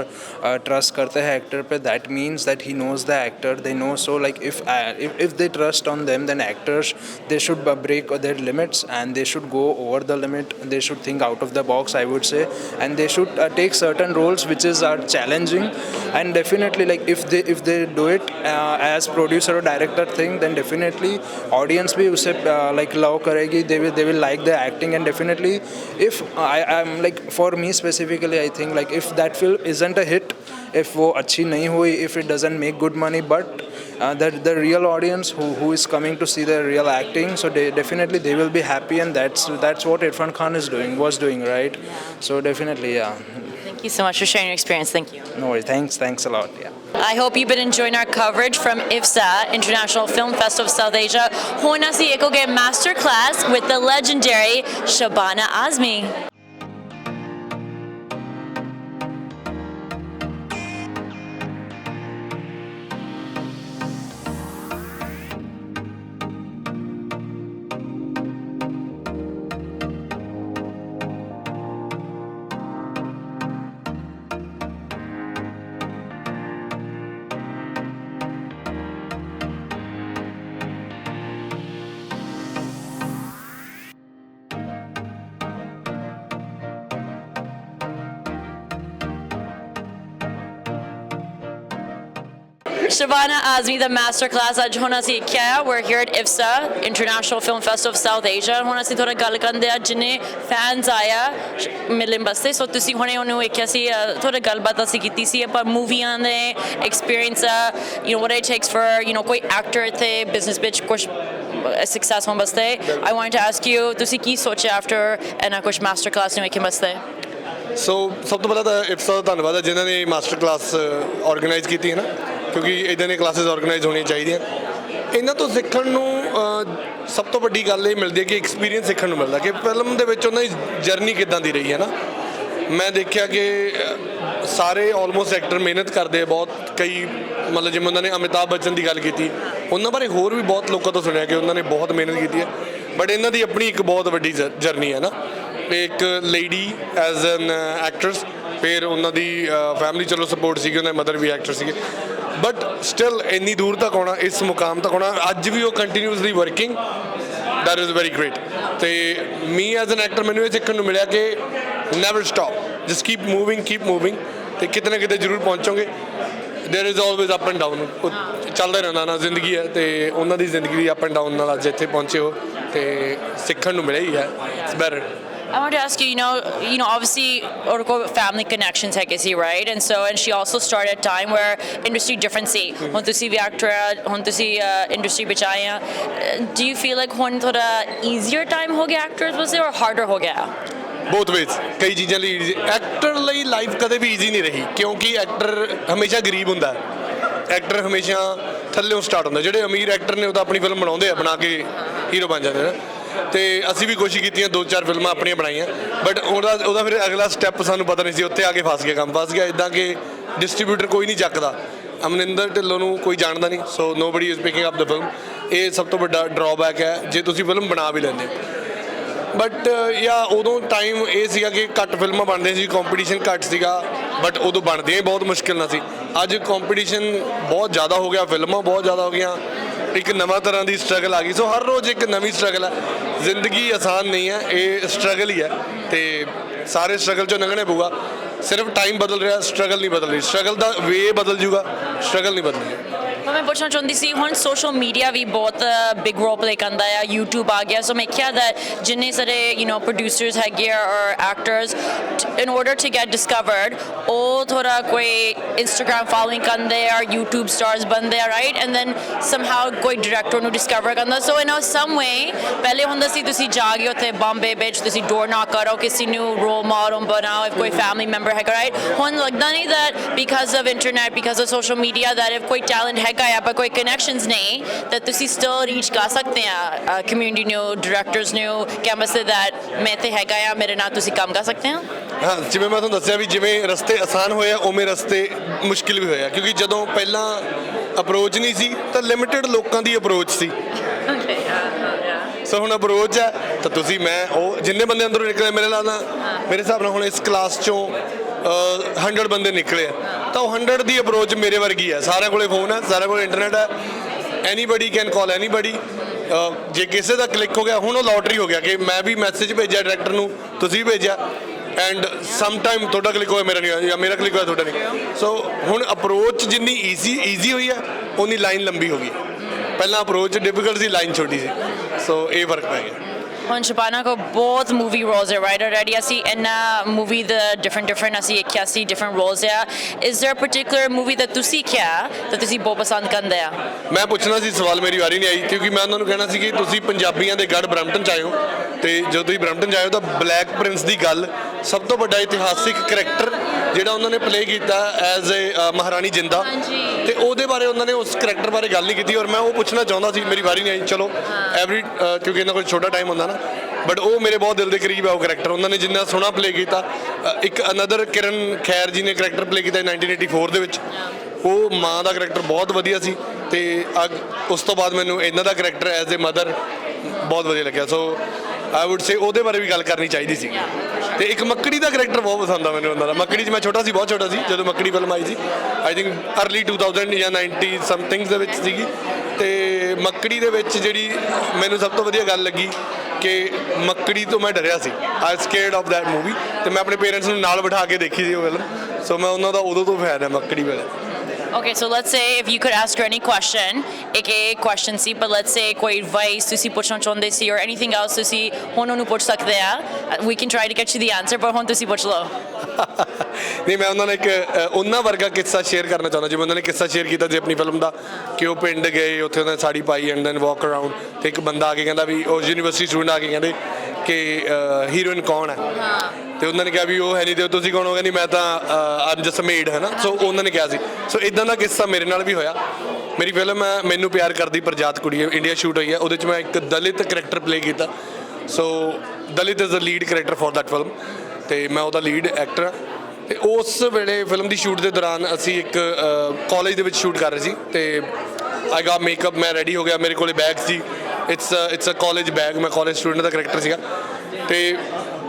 trust करते हैं actor पे, that means that he knows the actor, they know. So like if they trust on them, then actors they should break their limits and they should go over the limit, they should think out of the box I would say, and they should take certain roles which are challenging. And definitely like if they do it as producer or director thing, then definitely audience भी उसे like love करेगी, they will like the acting. And definitely if I'm like for me specifically I think like if that film isn't a hit, if वो अच्छी नहीं हुई, if it doesn't make good money, but the real audience who is coming to see the real acting, so definitely they will be happy, and that's what Irfan Khan was doing, right? So definitely Thank you so much for sharing your experience. Thank you. No worries. Thanks a lot. Yeah. I hope you've been enjoying our coverage from Iffsa, International Film Festival of South Asia. Hona si eko ge master class with the legendary Shabana Azmi. Shabana Azmi, the masterclass ਅੱਜ ਹੁਣ ਅਸੀਂ ਕਿਹਾ we're here at Iffsa, International Film Festival of South Asia. ਹੁਣ ਅਸੀਂ ਥੋੜਾ ਗੱਲ ਕਰਦੇ ਆ ਜਿੰਨੇ ਫੈਨਸ ਆਇਆ ਮਿਲਣ ਵਾਸਤੇ, ਸੋ ਤੁਸੀਂ ਹੁਣੇ ਉਹਨੂੰ ਵੇਖਿਆ ਸੀ, ਥੋੜਾ ਗੱਲਬਾਤ ਅਸੀਂ ਕੀਤੀ ਸੀ ਆਪਾਂ ਮੂਵੀਆਂ ਦੇ experience, you know what it takes for you know ਕੋਈ ਐਕਟਰ ਇੱਥੇ ਬਿਜ਼ਨਸ ਵਿੱਚ ਕੁਝ success ਹੋਣ ਵਾਸਤੇ. I wanted to ask you ਤੁਸੀਂ ਕੀ ਸੋਚਿਆ after ਇਹਨਾਂ ਕੁਝ ਮਾਸਟਰ ਕਲਾਸ ਨੂੰ ਵੇਖਣ ਵਾਸਤੇ? ਸੋ ਸਭ ਤੋਂ ਪਹਿਲਾਂ ਤਾਂ ਇਫਸਾ ਦਾ ਧੰਨਵਾਦ ਹੈ ਜਿਨ੍ਹਾਂ ਨੇ ਮਾਸਟਰ ਕਲਾਸ ਆਰਗੇਨਾਈਜ਼ ਕੀਤੀ ਹੈ ਨਾ, ਕਿਉਂਕਿ ਇੱਦਾਂ ਦੀਆਂ ਕਲਾਸਿਸ ਆਰਗੇਨਾਈਜ਼ ਹੋਣੀਆਂ ਚਾਹੀਦੀਆਂ. ਇਹਨਾਂ ਤੋਂ ਸਿੱਖਣ ਨੂੰ ਸਭ ਤੋਂ ਵੱਡੀ ਗੱਲ ਇਹ ਮਿਲਦੀ ਹੈ ਕਿ ਐਕਸਪੀਰੀਅੰਸ ਸਿੱਖਣ ਨੂੰ ਮਿਲਦਾ ਕਿ ਫਿਲਮ ਦੇ ਵਿੱਚ ਉਹਨਾਂ ਦੀ ਜਰਨੀ ਕਿੱਦਾਂ ਦੀ ਰਹੀ ਹੈ ਨਾ, ਮੈਂ ਦੇਖਿਆ ਕਿ ਸਾਰੇ ਆਲਮੋਸਟ ਐਕਟਰ ਮਿਹਨਤ ਕਰਦੇ ਆ ਬਹੁਤ, ਕਈ ਮਤਲਬ ਜਿਵੇਂ ਉਹਨਾਂ ਨੇ ਅਮਿਤਾਭ ਬੱਚਨ ਦੀ ਗੱਲ ਕੀਤੀ, ਉਹਨਾਂ ਬਾਰੇ ਹੋਰ ਵੀ ਬਹੁਤ ਲੋਕਾਂ ਤੋਂ ਸੁਣਿਆ ਕਿ ਉਹਨਾਂ ਨੇ ਬਹੁਤ ਮਿਹਨਤ ਕੀਤੀ ਹੈ, ਬਟ ਇਹਨਾਂ ਦੀ ਆਪਣੀ ਇੱਕ ਬਹੁਤ ਵੱਡੀ ਜਰਨੀ ਹੈ ਨਾ। ਇੱਕ ਲੇਡੀ ਐਜ਼ ਐਨ ਐਕਟਰਸ, ਫਿਰ ਉਹਨਾਂ ਦੀ ਫੈਮਿਲੀ ਚਲੋ ਸਪੋਰਟ ਸੀਗੀ, ਉਹਨਾਂ ਦੇ ਮਦਰ ਵੀ ਐਕਟਰ ਸੀਗੇ, ਬਟ ਸਟਿਲ ਇੰਨੀ ਦੂਰ ਤੱਕ ਆਉਣਾ, ਇਸ ਮੁਕਾਮ ਤੱਕ ਆਉਣਾ, ਅੱਜ ਵੀ ਉਹ continuously working, that is very great. ਅਤੇ ਮੀ ਐਜ਼ ਐਨ ਐਕਟਰ ਮੈਨੂੰ ਇਹ ਸਿੱਖਣ ਨੂੰ ਮਿਲਿਆ ਕਿ never stop, just keep moving, ਅਤੇ ਕਿਤੇ ਨਾ ਕਿਤੇ ਜ਼ਰੂਰ ਪਹੁੰਚੋਗੇ। There is always up and down, ਚੱਲਦਾ ਰਹਿੰਦਾ ਨਾ, ਜ਼ਿੰਦਗੀ ਹੈ, ਅਤੇ ਉਹਨਾਂ ਦੀ ਜ਼ਿੰਦਗੀ ਦੀ ਅਪ ਐਂਡ ਡਾਊਨ ਨਾਲ ਅੱਜ ਇੱਥੇ ਪਹੁੰਚੇ ਹੋ, ਅਤੇ ਸਿੱਖਣ ਨੂੰ ਮਿਲਿਆ ਹੀ ਹੈ, it's better. I want to ask you, obviously, or family connections है किसी, right? And she also started at a time where industry different सी, हुन तुसी भी actor हुन तुसी industry बिच आए हैं. Do you feel like हुन थोड़ा easier time हो गया actors वास्ते और harder हो गया? ਬਹੁਤ ਵੇਜ਼, ਕਈ ਚੀਜ਼ਾਂ ਲਈ ਐਕਟਰ ਲਈ ਲਾਈਫ ਕਦੇ ਵੀ ਈਜ਼ੀ ਨਹੀਂ ਰਹੀ, ਕਿਉਂਕਿ ਐਕਟਰ ਹਮੇਸ਼ਾ ਗਰੀਬ ਹੁੰਦਾ, ਐਕਟਰ ਹਮੇਸ਼ਾ ਥੱਲਿਓਂ ਸਟਾਰਟ ਹੁੰਦਾ। ਜਿਹੜੇ ਅਮੀਰ ਐਕਟਰ ਨੇ ਉਹ ਤਾਂ ਆਪਣੀ ਫਿਲਮ ਬਣਾਉਂਦੇ ਆ, ਬਣਾ ਕੇ ਹੀਰੋ ਬਣ ਜਾਂਦੇ ਨੇ, ਅਤੇ ਅਸੀਂ ਵੀ ਕੋਸ਼ਿਸ਼ ਕੀਤੀਆਂ 2-4 ਫਿਲਮਾਂ ਆਪਣੀਆਂ ਬਣਾਈਆਂ, ਬਟ ਉਹਦਾ ਫਿਰ ਅਗਲਾ ਸਟੈਪ ਸਾਨੂੰ ਪਤਾ ਨਹੀਂ ਸੀ, ਉੱਥੇ ਆ ਕੇ ਫਸ ਗਿਆ ਕੰਮ, ਫਸ ਗਿਆ ਇੱਦਾਂ ਕਿ ਡਿਸਟਰੀਬਿਊਟਰ ਕੋਈ ਨਹੀਂ ਚੱਕਦਾ, ਅਮਰਿੰਦਰ ਢਿੱਲੋਂ ਨੂੰ ਕੋਈ ਜਾਣਦਾ ਨਹੀਂ, so nobody is picking up the film. ਇਹ ਸਭ ਤੋਂ ਵੱਡਾ ਡਰਾਬੈਕ ਹੈ ਜੇ ਤੁਸੀਂ ਫਿਲਮ ਬਣਾ ਵੀ ਲੈਂਦੇ। ਬਟ ਜਾਂ ਉਦੋਂ ਟਾਈਮ ਇਹ ਸੀਗਾ ਕਿ ਘੱਟ ਫਿਲਮਾਂ ਬਣਦੀਆਂ ਸੀ, ਕੰਪੀਟੀਸ਼ਨ ਘੱਟ ਸੀਗਾ, ਬਟ ਉਦੋਂ ਬਣਦੀਆਂ ਹੀ ਬਹੁਤ ਮੁਸ਼ਕਿਲ ਨਾਲ ਸੀ। ਅੱਜ ਕੰਪੀਟੀਸ਼ਨ ਬਹੁਤ ਜ਼ਿਆਦਾ ਹੋ ਗਿਆ, ਫਿਲਮਾਂ ਬਹੁਤ ਜ਼ਿਆਦਾ ਹੋ ਗਈਆਂ, ਇੱਕ ਨਵਾਂ ਤਰ੍ਹਾਂ ਦੀ ਸਟਰਗਲ ਆ ਗਈ। ਸੋ ਹਰ ਰੋਜ਼ ਇੱਕ ਨਵੀਂ ਸਟਰਗਲ ਹੈ, ਜ਼ਿੰਦਗੀ ਆਸਾਨ ਨਹੀਂ ਹੈ, ਇਹ ਸਟਰਗਲ ਹੀ ਹੈ, ਅਤੇ ਸਾਰੇ ਸਟਰਗਲ 'ਚੋਂ ਲੰਘਣਾ ਪਊਗਾ। ਸਿਰਫ ਟਾਈਮ ਬਦਲ ਰਿਹਾ, ਸਟਰਗਲ ਨਹੀਂ ਬਦਲ ਰਹੀ, ਸਟਰਗਲ ਦਾ ਵੇ ਬਦਲ ਜੂਗਾ, ਸਟਰਗਲ ਨਹੀਂ ਬਦਲ ਰਿਹਾ। मैं पूछना चाहती सी हुन सोशल मीडिया भी बहुत बिग रोल प्ले करता है, यूट्यूब आ गया, सो मैं क्या दैट जिन्ने सारे प्रोड्यूसर्स है और actors in order to get discovered वो थोड़ा कोई इंस्टाग्राम फॉलोइंग करते हैं और यूट्यूब स्टार्स बनते हैं, राइट, एंड दैन समहाउ कोई डायरैक्टर नू डिस्कवर करता। सो इन सम वे पहले हुंदा सी तुसी जा गए उत्थे बॉम्बे विच तुसी डोर नॉक करो, किसी नू रोल मॉडल बनाओ, इफ कोई फैमिली मैंबर है, राइट, हुन लगता नहीं that because of internet, because of social media, that if कोई टैलेंट है पर कोई कनेक्शंस नहीं, that तुसी still reach कर सकते हैं community ਨੂੰ, directors ਨੂੰ, कैंपस से that मैं ਤੇ ਹੈਗਾ ਆ, ਮੇਰੇ ਨਾਲ ਤੁਸੀਂ ਕੰਮ ਕਰ ਸਕਦੇ ਹੋ। ਹਾਂ, ਜਿਵੇਂ ਮੈਂ ਤੁਹਾਨੂੰ ਦੱਸਿਆ ਵੀ ਜਿਵੇਂ ਰਸਤੇ ਆਸਾਨ ਹੋਏ ਆ, ਉਵੇਂ ਰਸਤੇ ਮੁਸ਼ਕਿਲ ਵੀ ਹੋਏ ਆ, ਕਿਉਂਕਿ ਜਦੋਂ ਪਹਿਲਾਂ ਅਪਰੋਚ ਨਹੀਂ ਸੀ ਤਾਂ ਲਿਮਿਟਿਡ ਲੋਕਾਂ ਦੀ ਅਪਰੋਚ ਸੀ। ਸੋ ਹੁਣ ਅਪਰੋਚ ਹੈ ਤਾਂ ਤੁਸੀਂ ਮੈਂ ਉਹ ਜਿੰਨੇ ਬੰਦੇ ਅੰਦਰੋਂ ਨਿਕਲੇ, ਮੇਰੇ ਹਿਸਾਬ ਨਾਲ ਹੁਣ ਇਸ ਕਲਾਸ 'ਚੋਂ 100 ਬੰਦੇ ਨਿਕਲੇ ਆ, ਤਾਂ ਉਹ 100 ਦੀ ਅਪਰੋਚ ਮੇਰੇ ਵਰਗੀ ਹੈ। ਸਾਰਿਆਂ ਕੋਲੇ ਫੋਨ ਹੈ, ਸਾਰਿਆਂ ਕੋਲ ਇੰਟਰਨੈਟ ਹੈ, ਐਨੀਬਡੀ ਕੈਨ ਕਾਲ ਐਨੀਬਡੀ। ਜੇ ਕਿਸੇ ਦਾ ਕਲਿੱਕ ਹੋ ਗਿਆ, ਹੁਣ ਉਹ ਲੋਟਰੀ ਹੋ ਗਿਆ ਕਿ ਮੈਂ ਵੀ ਮੈਸੇਜ ਭੇਜਿਆ ਡਾਇਰੈਕਟਰ ਨੂੰ, ਤੁਸੀਂ ਵੀ ਭੇਜਿਆ, ਐਂਡ ਸਮ ਟਾਈਮ ਤੁਹਾਡਾ ਕਲਿੱਕ ਹੋਇਆ, ਮੇਰਾ ਨਹੀਂ ਹੋਇਆ, ਜਾਂ ਮੇਰਾ ਕਲਿੱਕ ਹੋਇਆ ਤੁਹਾਡਾ ਨਹੀਂ। ਸੋ ਹੁਣ ਅਪਰੋਚ ਜਿੰਨੀ ਈਜ਼ੀ ਹੋਈ ਹੈ, ਉਨੀ ਲਾਈਨ ਲੰਬੀ ਹੋ ਗਈ। ਪਹਿਲਾਂ ਅਪਰੋਚ ਡਿਫਿਕਲਟ ਸੀ, ਲਾਈਨ ਛੋਟੀ ਸੀ, ਸੋ ਇਹ ਫਰਕ ਪੈ ਗਿਆ। ਹੁਣ ਸ਼ਬਾਨਾ ਕੋ ਬਹੁਤ ਮੂਵੀ ਰੋਲਸ ਹੈ, ਰਾਈਟ, ਆਲਰੇਡੀ ਅਸੀਂ ਇੰਨਾ ਮੂਵੀ ਦਾ ਡਿਫਰੈਂਟ ਅਸੀਂ 81 ਡਿਫਰੈਂਟ ਰੋਲਸ ਆ। Is there particular movie that ਤੁਸੀਂ ਕਿਹਾ ਤਾਂ ਤੁਸੀਂ ਬਹੁਤ ਪਸੰਦ ਕਰਦੇ ਆ? ਮੈਂ ਪੁੱਛਣਾ ਸੀ ਸਵਾਲ, ਮੇਰੀ ਵਾਰੀ ਨਹੀਂ ਆਈ, ਕਿਉਂਕਿ ਮੈਂ ਉਹਨਾਂ ਨੂੰ ਕਹਿਣਾ ਸੀ ਕਿ ਤੁਸੀਂ ਪੰਜਾਬੀਆਂ ਦੇ ਗੜ ਬਰੈਂਪਟਨ 'ਚ ਆਏ ਹੋ, ਅਤੇ ਜਦੋਂ ਤੁਸੀਂ ਬਰੈਂਪਟਨ 'ਚ ਆਏ ਹੋ ਤਾਂ ਬਲੈਕ ਪ੍ਰਿੰਸ ਦੀ ਗੱਲ, ਸਭ ਤੋਂ ਵੱਡਾ ਇਤਿਹਾਸਿਕ ਕਰੈਕਟਰ ਜਿਹੜਾ ਉਹਨਾਂ ਨੇ ਪਲੇ ਕੀਤਾ ਐਜ਼ ਏ ਮਹਾਰਾਣੀ ਜਿੰਦਾ, ਅਤੇ ਉਹਦੇ ਬਾਰੇ ਉਹਨਾਂ ਨੇ ਉਸ ਕਰੈਕਟਰ ਬਾਰੇ ਗੱਲ ਨਹੀਂ ਕੀਤੀ, ਔਰ ਮੈਂ ਉਹ ਪੁੱਛਣਾ ਚਾਹੁੰਦਾ ਸੀ, ਮੇਰੀ ਵਾਰੀ ਨਹੀਂ ਆਈ। ਚਲੋ ਕਿਉਂਕਿ ਇਹਨਾਂ ਕੋਲ ਛੋਟਾ ਟਾਈਮ ਹੁੰਦਾ ਨਾ, ਬਟ ਉਹ ਮੇਰੇ ਬਹੁਤ ਦਿਲ ਦੇ ਕਰੀਬ ਹੈ ਉਹ ਕਰੈਕਟਰ, ਉਹਨਾਂ ਨੇ ਜਿੰਨਾ ਸੋਹਣਾ ਪਲੇ ਕੀਤਾ। ਇੱਕ ਅਨਦਰ ਕਿਰਨ ਖੈਰ ਜੀ ਨੇ ਕਰੈਕਟਰ ਪਲੇ ਕੀਤਾ 1984 ਦੇ ਵਿੱਚ, ਉਹ ਮਾਂ ਦਾ ਕਰੈਕਟਰ ਬਹੁਤ ਵਧੀਆ ਸੀ, ਅਤੇ ਉਸ ਤੋਂ ਬਾਅਦ ਮੈਨੂੰ ਇਹਨਾਂ ਦਾ ਕਰੈਕਟਰ ਐਜ਼ ਏ ਮਦਰ ਬਹੁਤ ਵਧੀਆ ਲੱਗਿਆ। ਸੋ ਆਈ ਵੁੱਡ ਸੇ ਉਹਦੇ ਬਾਰੇ ਵੀ ਗੱਲ ਕਰਨੀ ਚਾਹੀਦੀ ਸੀ। ਅਤੇ ਇੱਕ ਮੱਕੜੀ ਦਾ ਕਰੈਕਟਰ ਬਹੁਤ ਪਸੰਦ ਆ ਮੈਨੂੰ ਉਹਨਾਂ ਦਾ। ਮੱਕੜੀ 'ਚ ਮੈਂ ਛੋਟਾ ਸੀ, ਬਹੁਤ ਛੋਟਾ ਸੀ ਜਦੋਂ ਮੱਕੜੀ ਫਿਲਮ ਆਈ ਸੀ, ਆਈ ਥਿੰਕ ਅਰਲੀ 2000 ਜਾਂ 90 ਸਮਥਿੰਗਸ ਦੇ ਵਿੱਚ ਸੀਗੀ। ਅਤੇ ਮੱਕੜੀ ਦੇ ਵਿੱਚ ਜਿਹੜੀ ਮੈਨੂੰ ਸਭ ਤੋਂ ਵਧੀਆ ਗੱਲ ਲੱਗੀ ਕਿ ਮੱਕੜੀ ਤੋਂ ਮੈਂ ਡਰਿਆ ਸੀ, ਆਈ ਸਕੇਅਰਡ ਆਫ ਦੈਟ ਮੂਵੀ, ਅਤੇ ਮੈਂ ਆਪਣੇ ਪੇਰੈਂਟਸ ਨੂੰ ਨਾਲ ਬਿਠਾ ਕੇ ਦੇਖੀ ਸੀ ਉਹ ਫਿਲਮ। ਸੋ ਮੈਂ ਉਹਨਾਂ ਦਾ ਉਦੋਂ ਤੋਂ ਫੈਨ ਹੈ ਮੱਕੜੀ ਵੇਲੇ। Okay, so let's say if you could ask her any question, एक question C, but let's say कोई advice तुसी पूछना चाहते सी or anything else तुसी हुन ਉਹਨੂੰ ਪੁੱਛ ਸਕਦੇ ਆ, we can try to get you the answer, but ਹੁਣ ਤੁਸੀਂ ਪੁੱਛ ਲਓ। ਨਹੀਂ, ਮੈਂ ਉਹਨਾਂ ਨਾਲ ਇੱਕ ਉਹਨਾਂ ਵਰਗਾ ਕਿੱਸਾ ਸ਼ੇਅਰ ਕਰਨਾ ਚਾਹੁੰਦਾ, ਜਿਵੇਂ ਉਹਨਾਂ ਨੇ ਕਿੱਸਾ ਸ਼ੇਅਰ ਕੀਤਾ ਸੀ ਆਪਣੀ ਫਿਲਮ ਦਾ, ਕਿ ਉਹ ਪਿੰਡ ਗਏ, ਉੱਥੇ ਉਹਨਾਂ ਨੇ ਸਾੜੀ ਪਾਈ ਐਂਡ ਦੈਨ ਵਾਕ ਅਰਾਊਂਡ, ਅਤੇ ਇੱਕ ਬੰਦਾ ਆ ਕੇ ਕਹਿੰਦਾ ਵੀ ਉਹ ਯੂਨੀਵਰਸਿਟੀ ਸਟੂਡੈਂਟ ਆ ਕੇ ਕਹਿੰਦੇ ਕਿ ਹੀਰੋਇਨ ਕੌਣ ਹੈ, ਅਤੇ ਉਹਨਾਂ ਨੇ ਕਿਹਾ ਵੀ ਉਹ ਹੈ ਨਹੀਂ, ਅਤੇ ਤੁਸੀਂ ਕੌਣ ਹੋ? ਕਹਿੰਦੀ ਮੈਂ ਤਾਂ ਆਮ ਜਸਟ ਮੇਡ, ਹੈ ਨਾ। ਸੋ ਉਹਨਾਂ ਨੇ ਕਿਹਾ ਸੀ। ਸੋ ਇੱਦਾਂ ਦਾ ਕਿੱਸਾ ਮੇਰੇ ਨਾਲ ਵੀ ਹੋਇਆ। ਮੇਰੀ ਫਿਲਮ ਹੈ ਮੈਨੂੰ ਪਿਆਰ ਕਰਦੀ ਪ੍ਰਜਾਤ ਕੁੜੀ, ਇੰਡੀਆ ਸ਼ੂਟ ਹੋਈ ਹੈ, ਉਹਦੇ 'ਚ ਮੈਂ ਇੱਕ ਦਲਿਤ ਕਰੈਕਟਰ ਪਲੇ ਕੀਤਾ। So Dalit is the lead character for that film, ਤੇ ਮੈਂ ਉਹਦਾ ਲੀਡ ਐਕਟਰ ਹਾਂ ਤੇ ਉਸ ਵੇਲੇ ਫਿਲਮ ਦੀ ਸ਼ੂਟ ਦੇ ਦੌਰਾਨ ਅਸੀਂ ਇੱਕ ਕਾਲਜ ਦੇ ਵਿੱਚ ਸ਼ੂਟ ਕਰ ਰਹੇ ਸੀ ਤੇ ਆਈ ਗਾਟ ਮੇਕਅਪ ਮੈਂ ਰੈਡੀ ਹੋ ਗਿਆ ਮੇਰੇ ਕੋਲੇ ਬੈਗ ਸੀ ਇਟਸ ਅ ਕਾਲਜ ਬੈਗ ਮੈਂ ਕਾਲਜ ਸਟੂਡੈਂਟ ਦਾ ਕਰੈਕਟਰ ਸੀਗਾ ਤੇ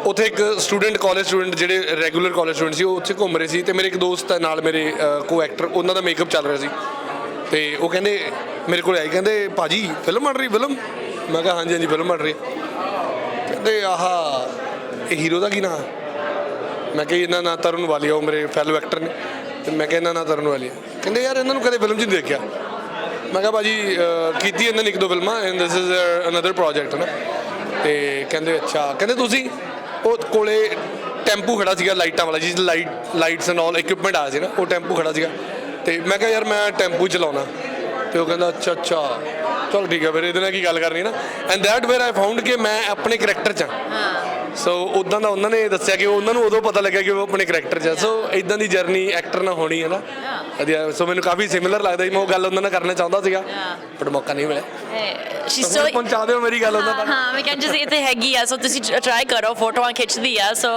ਉੱਥੇ ਇੱਕ ਸਟੂਡੈਂਟ ਕਾਲਜ ਸਟੂਡੈਂਟ ਜਿਹੜੇ ਰੈਗੂਲਰ ਕਾਲਜ ਸਟੂਡੈਂਟ ਸੀ ਉਹ ਉੱਥੇ ਘੁੰਮ ਰਹੇ ਸੀ ਤੇ ਮੇਰੇ ਇੱਕ ਦੋਸਤ ਨਾਲ ਮੇਰੇ ਕੋ ਐਕਟਰ ਉਹਨਾਂ ਦਾ ਮੇਕਅਪ ਚੱਲ ਰਿਹਾ ਸੀ ਤੇ ਉਹ ਕਹਿੰਦੇ ਮੇਰੇ ਕੋਲ ਆਏ ਕਹਿੰਦੇ ਭਾਜੀ ਫਿਲਮ ਬਣ ਰਹੀ ਫਿਲਮ ਮੈਂ ਕਿਹਾ ਹਾਂਜੀ ਹਾਂਜੀ ਫਿਲਮ ਬਣ ਰਹੀ ਕਹਿੰਦੇ ਆਹਾ ਇਹ ਹੀਰੋ ਦਾ ਕੀ ਨਾਂ ਮੈਂ ਕਿਹਾ ਇਹਨਾਂ ਨਾਂ ਤਰੁਣ ਵਾਲੀਆ ਉਹ ਮੇਰੇ ਫੈਲੋ ਐਕਟਰ ਨੇ ਤੇ ਮੈਂ ਕਿਹਾ ਇਹਨਾਂ ਨਾਂ ਤਰੁਣ ਵਾਲੀਆ ਕਹਿੰਦੇ ਯਾਰ ਇਹਨਾਂ ਨੂੰ ਕਦੇ ਫਿਲਮ 'ਚ ਨਹੀਂ ਦੇਖਿਆ ਮੈਂ ਕਿਹਾ ਭਾਜੀ ਕੀਤੀ ਇਹਨਾਂ ਨੇ ਇੱਕ ਦੋ ਫਿਲਮਾਂ and this is another project ਨਾ ਤੇ ਕਹਿੰਦੇ ਅੱਛਾ ਕਹਿੰਦੇ ਤੁਸੀਂ ਉਹ ਕੋਲੇ ਟੈਂਪੂ ਖੜਾ ਸੀਗਾ ਲਾਈਟਾਂ ਵਾਲਾ ਜਿਸ ਲਾਈਟਸ ਐਂਡ ਆਲ ਇਕਵਿਪਮੈਂਟ ਆਇਆ ਸੀ ਨਾ ਉਹ ਟੈਂਪੂ ਖੜਾ ਸੀਗਾ ਤੇ ਮੈਂ ਕਿਹਾ ਯਾਰ ਮੈਂ ਟੈਂਪੂ ਚਲਾਉਣਾ ਤੇ ਉਹ ਕਹਿੰਦਾ ਅੱਛਾ ਚਲ ਠੀਕ ਹੈ ਫਿਰ ਇਹਦੇ ਨਾਲ ਕੀ ਗੱਲ ਕਰਨੀ ਨਾ and that wear I found ਕਿ ਮੈਂ ਆਪਣੇ ਕਰੈਕਟਰ 'ਚ ਹਾਂ ਸੋ ਉੱਦਾਂ ਦਾ ਉਹਨਾਂ ਨੇ ਦੱਸਿਆ ਕਿ ਉਹਨਾਂ ਨੂੰ ਉਦੋਂ ਪਤਾ ਲੱਗਿਆ ਕਿ ਉਹ ਆਪਣੇ ਕਰੈਕਟਰ 'ਚ ਸੋ ਇੱਦਾਂ ਦੀ ਜਰਨੀ ਐਕਟਰ ਨਾਲ ਹੋਣੀ ਹੈ ਨਾ ਵਧੀਆ ਸੋ ਮੈਨੂੰ ਕਾਫੀ ਸਿਮਿਲਰ ਲੱਗਦਾ ਸੀ ਮੈਂ ਉਹ ਗੱਲ ਉਹਨਾਂ ਨਾਲ ਕਰਨਾ ਚਾਹੁੰਦਾ ਸੀਗਾ ਬਟ ਮੌਕਾ ਨਹੀਂ ਮਿਲਿਆ ਪਹੁੰਚਾ ਦਿਓ ਮੇਰੀ ਗੱਲ ਉਹਨਾਂ ਤੱਕ ਹਾਂ ਮੈਂ ਕਹਿੰਦੀ ਸੀ ਇੱਥੇ ਹੈਗੀ ਆ ਸੋ ਤੁਸੀਂ ਟਰਾਈ ਕਰੋ ਫੋਟੋਆਂ ਖਿੱਚਦੀ ਆ ਸੋ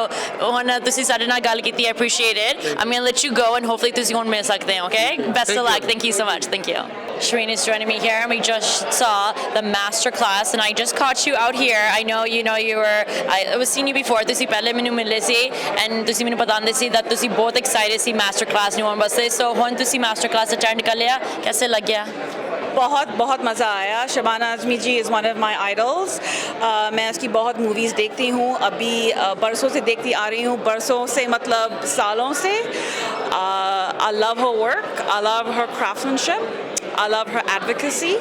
ਹੁਣ ਤੁਸੀਂ ਸਾਡੇ ਨਾਲ ਗੱਲ ਕੀਤੀ appreciate it I mean let you go and hopefully ਤੁਸੀਂ ਹੁਣ ਮਿਲ ਸਕਦੇ ਹੋ okay best of luck thank you so much thank you Shireen is joining me here and we just saw the master class and I just caught you out here I know you were I was seeing you before ਤੁਸੀਂ ਪਹਿਲੇ ਮੈਨੂੰ ਮਿਲੇ ਸੀ and ਤੁਸੀਂ ਮੈਨੂੰ ਬਤਾਉਂਦੇ ਸੀ that ਤੁਸੀਂ ਬਹੁਤ excited ਸੀ master class ਨੂੰ ਆਉਣ ਵਾਸਤੇ so ਹੁਣ ਤੁਸੀਂ master class attend ਕਰ ਲਿਆ कैसे लग गया बहुत मज़ा आया Shabana Azmi ji is one of my idols मैं उसकी बहुत मूवीज़ देखती हूँ अभी बरसों से देखती आ रही हूँ बरसों से मतलब सालों से I love her work I love her craftsmanship I love her advocacy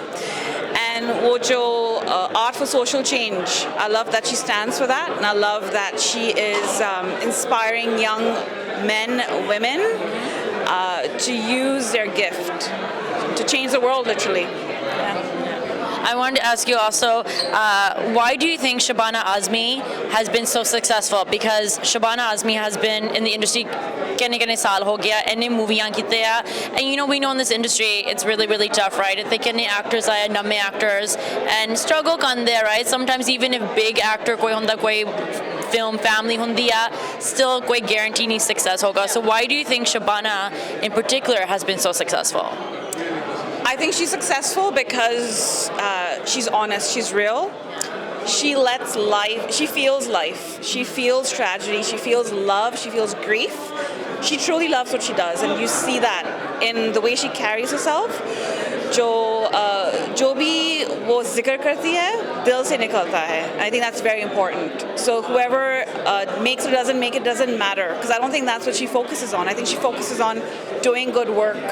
and वो जो art for social change I love that she stands for that and I love that she is inspiring young men women to use their gift to change the world literally I wanted to ask you also, why do you think Shabana Azmi has been so successful? Because Shabana Azmi has been in the industry कितने साल हो गया इन्ने मूवियां कीते हैं and we know in this industry it's really tough right इतने कितने actors आए नवे actors and struggle करते हैं right sometimes even if big actor कोई होंदा कोई film family होंदी है still कोई guarantee नहीं success होगा so why do you think Shabana in particular has been so successful? I think she's successful because she's honest, she's real. She lets life, she feels tragedy, she feels love, she feels grief. She truly loves what she does and you see that in the way she carries herself. जो भी वो जिक्र करती है दिल से निकलता है. I think that's very important. So whoever makes or doesn't make it doesn't matter because I don't think that's what she focuses on. I think she focuses on doing good work.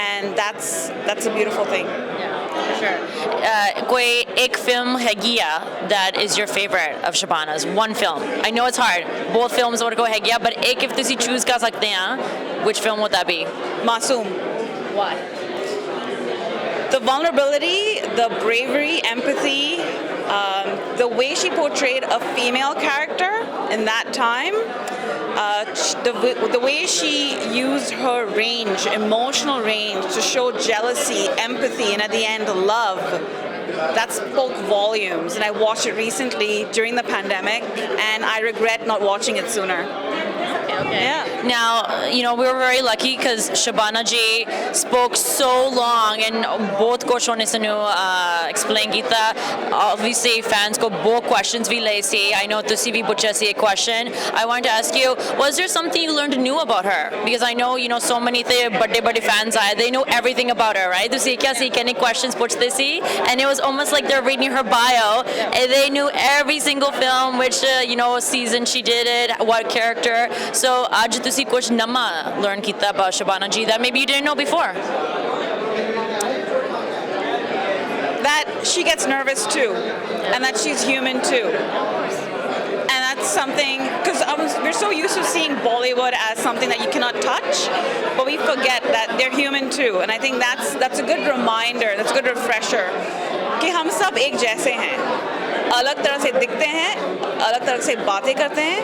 And that's a beautiful thing. Yeah, for sure. कोई एक film हैगी that is your favorite of Shabana's? One film. I know it's hard. Both films और कोई हैगी but एक if तुसी choose कर सकते हैं, which film would that be? Masoom. Why? The vulnerability, the bravery, empathy, the way she portrayed a female character in that time. The way she used her range, emotional range, to show jealousy, empathy, and at the end, love. That spoke volumes. And I watched it recently during the pandemic, and I regret not watching it sooner. Okay. Yeah. Now, we were very lucky because Shabana ji spoke so long and both coach hone sanu explain kita. Obviously, fans ko both questions we lay say. I know tusi bhi pucha si a question. I want to ask you, was there something you learned new about her? Because I know, so many bade fans are. They know everything about her, right? Tusi kya si any questions puchte si, and it was almost like they're reading her bio. And they knew every single film, which season she did it, what character. So आज तुसी कुछ नवा learn किया about Shabana ji that maybe you didn't know before. That she gets nervous too, and that she's human too. And that's something because we're so used to seeing Bollywood as something that you cannot touch, but we forget that they're human too. And I think that's a good reminder, that's a good refresher कि हम सब एक जैसे हैं, अलग तरह से दिखते हैं, अलग तरह से बातें करते हैं,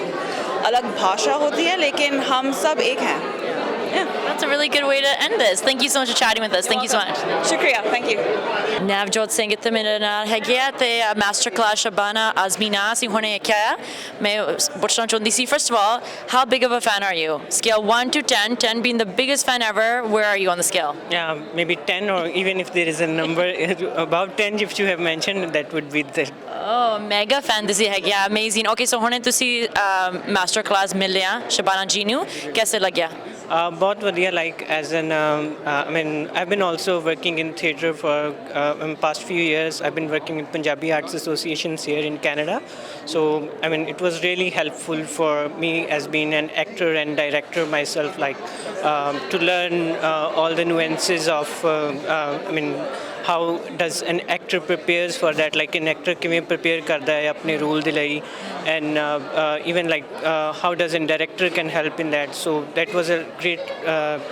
अलग भाषा होती है लेकिन हम सब एक हैं. That's a really good way to end this. Thank you so much for chatting with us. Thank you so much. Shukriya, thank you. Navjot Singh ਇੱਥੇ ਮੇਰੇ ਨਾਲ ਹੈਗੇ ਆ ਤੇ ਮਾਸਟਰ ਕਲਾਸ ਸ਼ਬਾਨਾ ਆਜ਼ਮੀਨਾ ਅਸੀਂ ਹੁਣੇ ਕਿਹਾ ਮੈਂ ਪੁੱਛਣਾ ਚਾਹੁੰਦੀ ਸੀ first of all how big of a fan are you? Scale 1 to 10, 10 being the biggest fan ever, where are you on the scale? Yeah, maybe 10 or even if there is a number about 10 if you have mentioned that would be the Oh, mega fan ਤੁਸੀਂ ਹੈਗੇ ਆ amazing. Okay, so ਹੁਣੇ ਤੁਸੀਂ master class ਮਿਲਿਆ ਸ਼ਬਾਨਾ ਜੀ ਨੂੰ कैसे ਲੱਗਿਆ? बहुत बढ़िया like as an I mean I've been also working in theatre for past few years. I've been working with Punjabi Arts Associations here in Canada, so I mean it was really helpful for me as being an actor and director myself, like to learn all the nuances of I mean how does an actor prepares for that, like an actor ਕਿਵੇਂ prepare ਕਰਦਾ ਹੈ ਆਪਣੇ role ਦੇ ਲਈ, and even like how does a director can help in that. So that was a great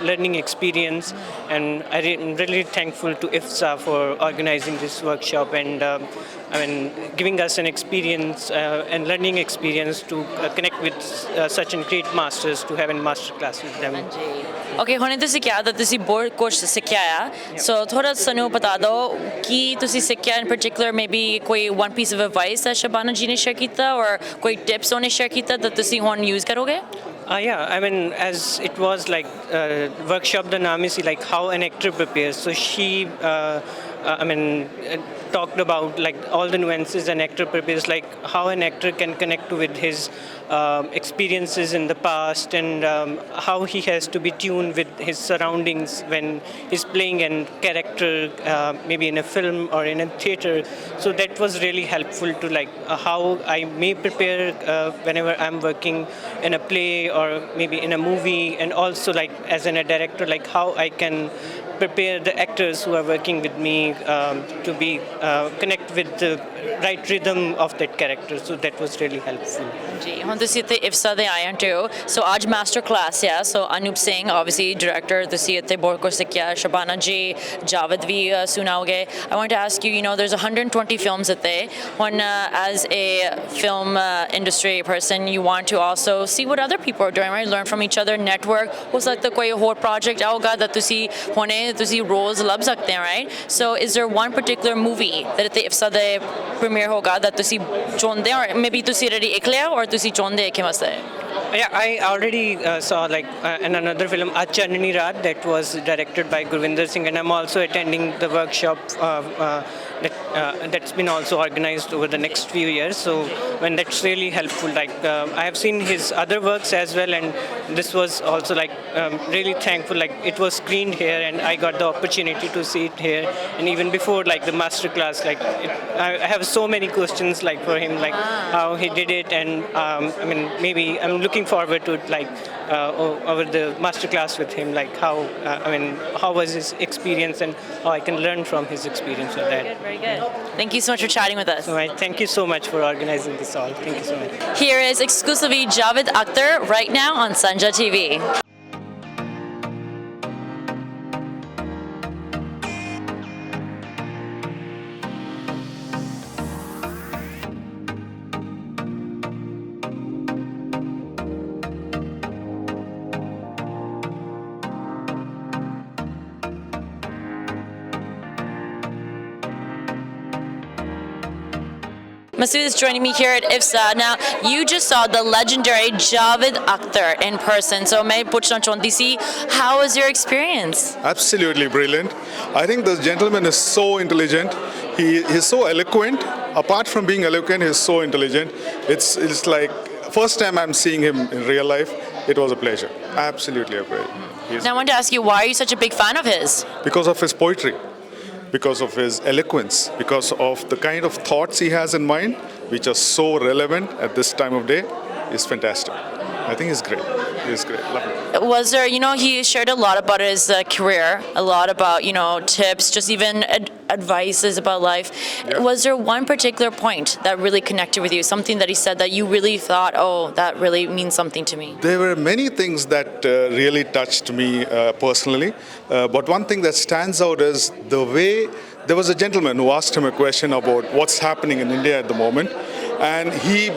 learning experience, and I'm really thankful to Iffsa for organizing this workshop and I mean giving us an experience and learning experience to connect with such a great masters, to have a master class with them. Okay, ਹੁਣੇ ਤੁਸੀਂ ਕਿਹਾ ਤਾਂ ਤੁਸੀਂ ਬਹੁਤ ਕੁਝ ਸਿੱਖਿਆ ਆ ਸੋ ਥੋੜਾ ਸਾਨੂੰ ਬਤਾ ਦਿਓ ਕੀ ਤੁਸੀਂ ਸਿੱਖਿਆ in particular, maybe ਕੋਈ one piece of advice that Shabana ਜੀ ਨੇ share ਕੀਤਾ or ਕੋਈ tips ਉਹਨੇ share ਕੀਤਾ that ਤੁਸੀਂ ਹੁਣ use ਕਰੋਗੇ? Yeah, I mean, as it was like workshop, the naam is like how an actor prepares. So she, I mean, talked about like all the nuances an actor prepares, like how an actor can connect with his experiences in the past, and how he has to be tuned with his surroundings when he's playing a character, maybe in a film or in a theatre. So that was really helpful to like how I may prepare whenever I'm working in a play or maybe in a movie, and also like as a director, like how I can prepare the actors who are working with me to be connect with the right rhythm of that character. So that was really helpful. ਜੀ ਹੁਣ ਤੁਸੀਂ ਇੱਥੇ ਇਫਸਾ ਦੇ ਆਏ ਹੋ ਸੋ ਅੱਜ master class ਆ ਸੋ ਅਨੂਪ Singh obviously director ਤੁਸੀਂ ਇੱਥੇ ਬਹੁਤ ਕੁਝ ਸਿੱਖਿਆ ਸ਼ਬਾਨਾ ਜੀ ਜਾਵਦ ਵੀ ਸੁਣਾਓਗੇ I want to ask you, you know, there's 120 films ਇੱਥੇ when as a film industry person you want to also see what other people are doing, right? Learn from each other, network. ਹੋ ਸਕਦਾ ਕੋਈ ਹੋਰ project ਆਊਗਾ that ਤੁਸੀਂ ਹੁਣੇ ਤੁਸੀਂ roles ਲੱਭ ਸਕਦੇ ਹੋ, right? So is there one particular movie that ਇੱਥੇ ਇਫਸਾ ਦੇ premiere ਹੋਗਾ that ਤੁਸੀਂ ਚਾਹੁੰਦੇ ਹੋ or maybe ਤੁਸੀਂ already ਇੱਕ ਲਿਆ or ਤੁਸੀਂ ਚਾਹੁੰਦੇ ਕਿ ਮਸਤ ਹੈ? Yeah, I already saw like in another film, Achanni Raat, that was directed by Gurvinder Singh, and I'm also attending the workshop that's been also organized over the next few years. So when that's really helpful. Like I have seen his other works as well, and this was also like really thankful. Like it was screened here, and I got the opportunity to see it here. And even before like the master class, like I have so many questions like for him, like how he did it, and I mean maybe I'm looking forward to like over the master class with him, like how I mean how was his experience and how I can learn from his experience with that. Good, very good. Thank you so much for chatting with us. So I thank you so much for organizing this all. Thank you so much. Here is exclusively Javed Akhtar right now on Sanjha TV. Masood is joining me here at Iffsa. Now, you just saw the legendary Javed Akhtar in person. So, मैं पूछना चाहती थी, how was your experience? Absolutely brilliant. I think this gentleman is so intelligent. He's so eloquent. Apart from being eloquent, he's so intelligent. It's like first time I'm seeing him in real life. It was a pleasure. Absolutely a pleasure. Now, I want to ask you, why are you such a big fan of his? Because of his poetry, because of his eloquence, because of the kind of thoughts he has in mind, which are so relevant at this time of day, is fantastic. I think he's great. He's great. Love it. Was there, you know, he shared a lot about his career, a lot about, you know, tips, just even advices about life. Yeah. Was there one particular point that really connected with you, something that he said that you really thought, oh, that really means something to me? There were many things that really touched me personally, but one thing that stands out is the way there was a gentleman who asked him a question about what's happening in India at the moment, and he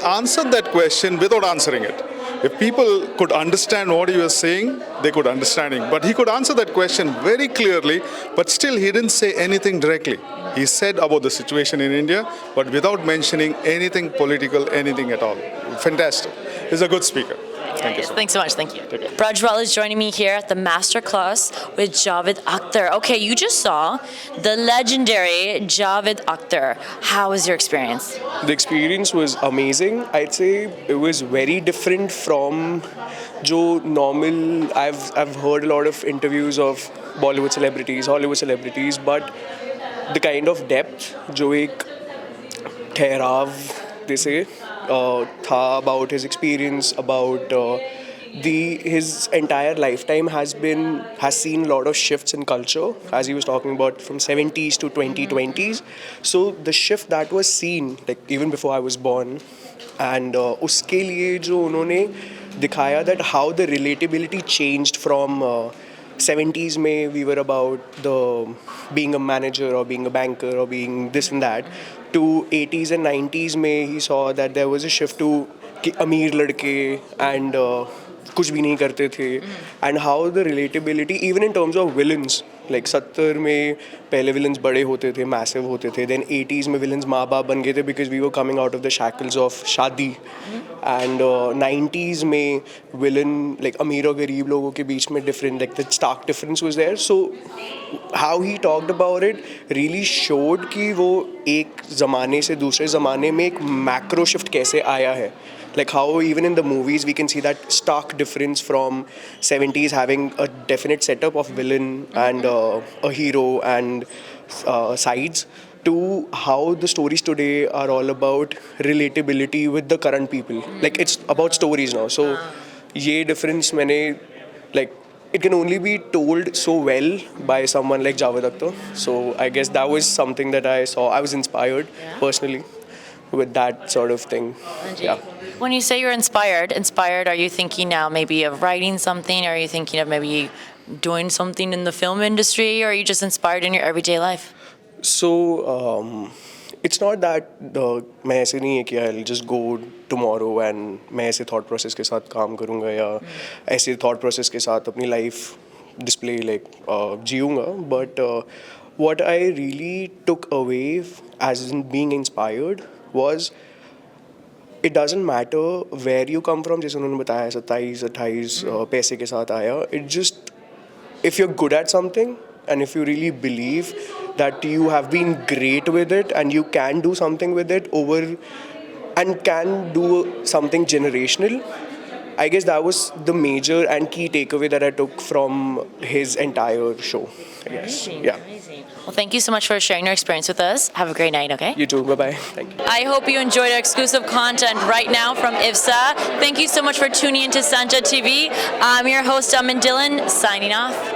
answered that question without answering it. If people could understand what he was saying, they could understand him. But he could answer that question very clearly, but still he didn't say anything directly. He said about the situation in India, but without mentioning anything political, anything at all. Fantastic. He's a good speaker. Thank you so much. Thanks so much. Thank you. Prajwal is joining me here at the masterclass with Javed Akhtar. Okay, you just saw the legendary Javed Akhtar. How was your experience? The experience was amazing. I'd say it was very different from jo normal. I've heard a lot of interviews of Bollywood celebrities, Hollywood celebrities, but the kind of depth jo ek ठहराव they say tha about his experience, about his entire lifetime has seen a lot of shifts in culture, as he was talking about, from 70s to 2020s. So the shift that was seen, like even before I was born, and uske liye jo unhone dikhaya that how the relatability changed from 70s mein we were about being a manager or being a banker or being this and that, to 80s and 90s mein he saw that there was a shift to ameer ladke and kuch bhi nahi karte the, and how the relatability even in terms of villains, like 70 में पहले villains बड़े होते थे, massive होते थे, then 80s में villains माँ बाप बन गए थे because we were coming out of the shackles of शादी, and 90s में villain like अमीर और गरीब लोगों के बीच में different, like the stark difference was there. So how he talked about it really showed कि वो एक ज़माने से दूसरे ज़माने में एक macro shift कैसे आया है. Like how even in the movies we can see that stark difference from 70s having a definite setup of villain and a hero and sides, to how the stories today are all about relatability with the current people. Like it's about stories now. So ye difference maine, like it can only be told so well by someone like Javed Akhtar. So I guess that was something that I saw. I was inspired personally with that sort of thing. Yeah. When you say you're inspired, are you thinking now maybe of writing something? Or are you thinking of maybe doing something in the film industry? Or are you just inspired in your everyday life? So it's not that मैं ऐसे नहीं है कि I'll just go tomorrow and मैं ऐसे thought process के साथ काम करूँगा या ऐसे thought process के साथ अपनी life display like जीऊँगा. But what I really took away as in being inspired was it doesn't matter where you come from. जैसे उन्होंने बताया 27-28 पैसे के साथ आया. It just, if you're good at something and if you really believe that you have been great with it and you can do something with it over and can do something generational, I guess that was the major and key takeaway that I took from his entire show. I guess. Yeah. Amazing. Well, thank you so much for sharing your experience with us. Have a great night, okay? You too. Bye-bye. Thank you. I hope you enjoyed our exclusive content right now from Iffsa. Thank you so much for tuning into Sanjha TV. I'm your host, Amin Dillon, signing off.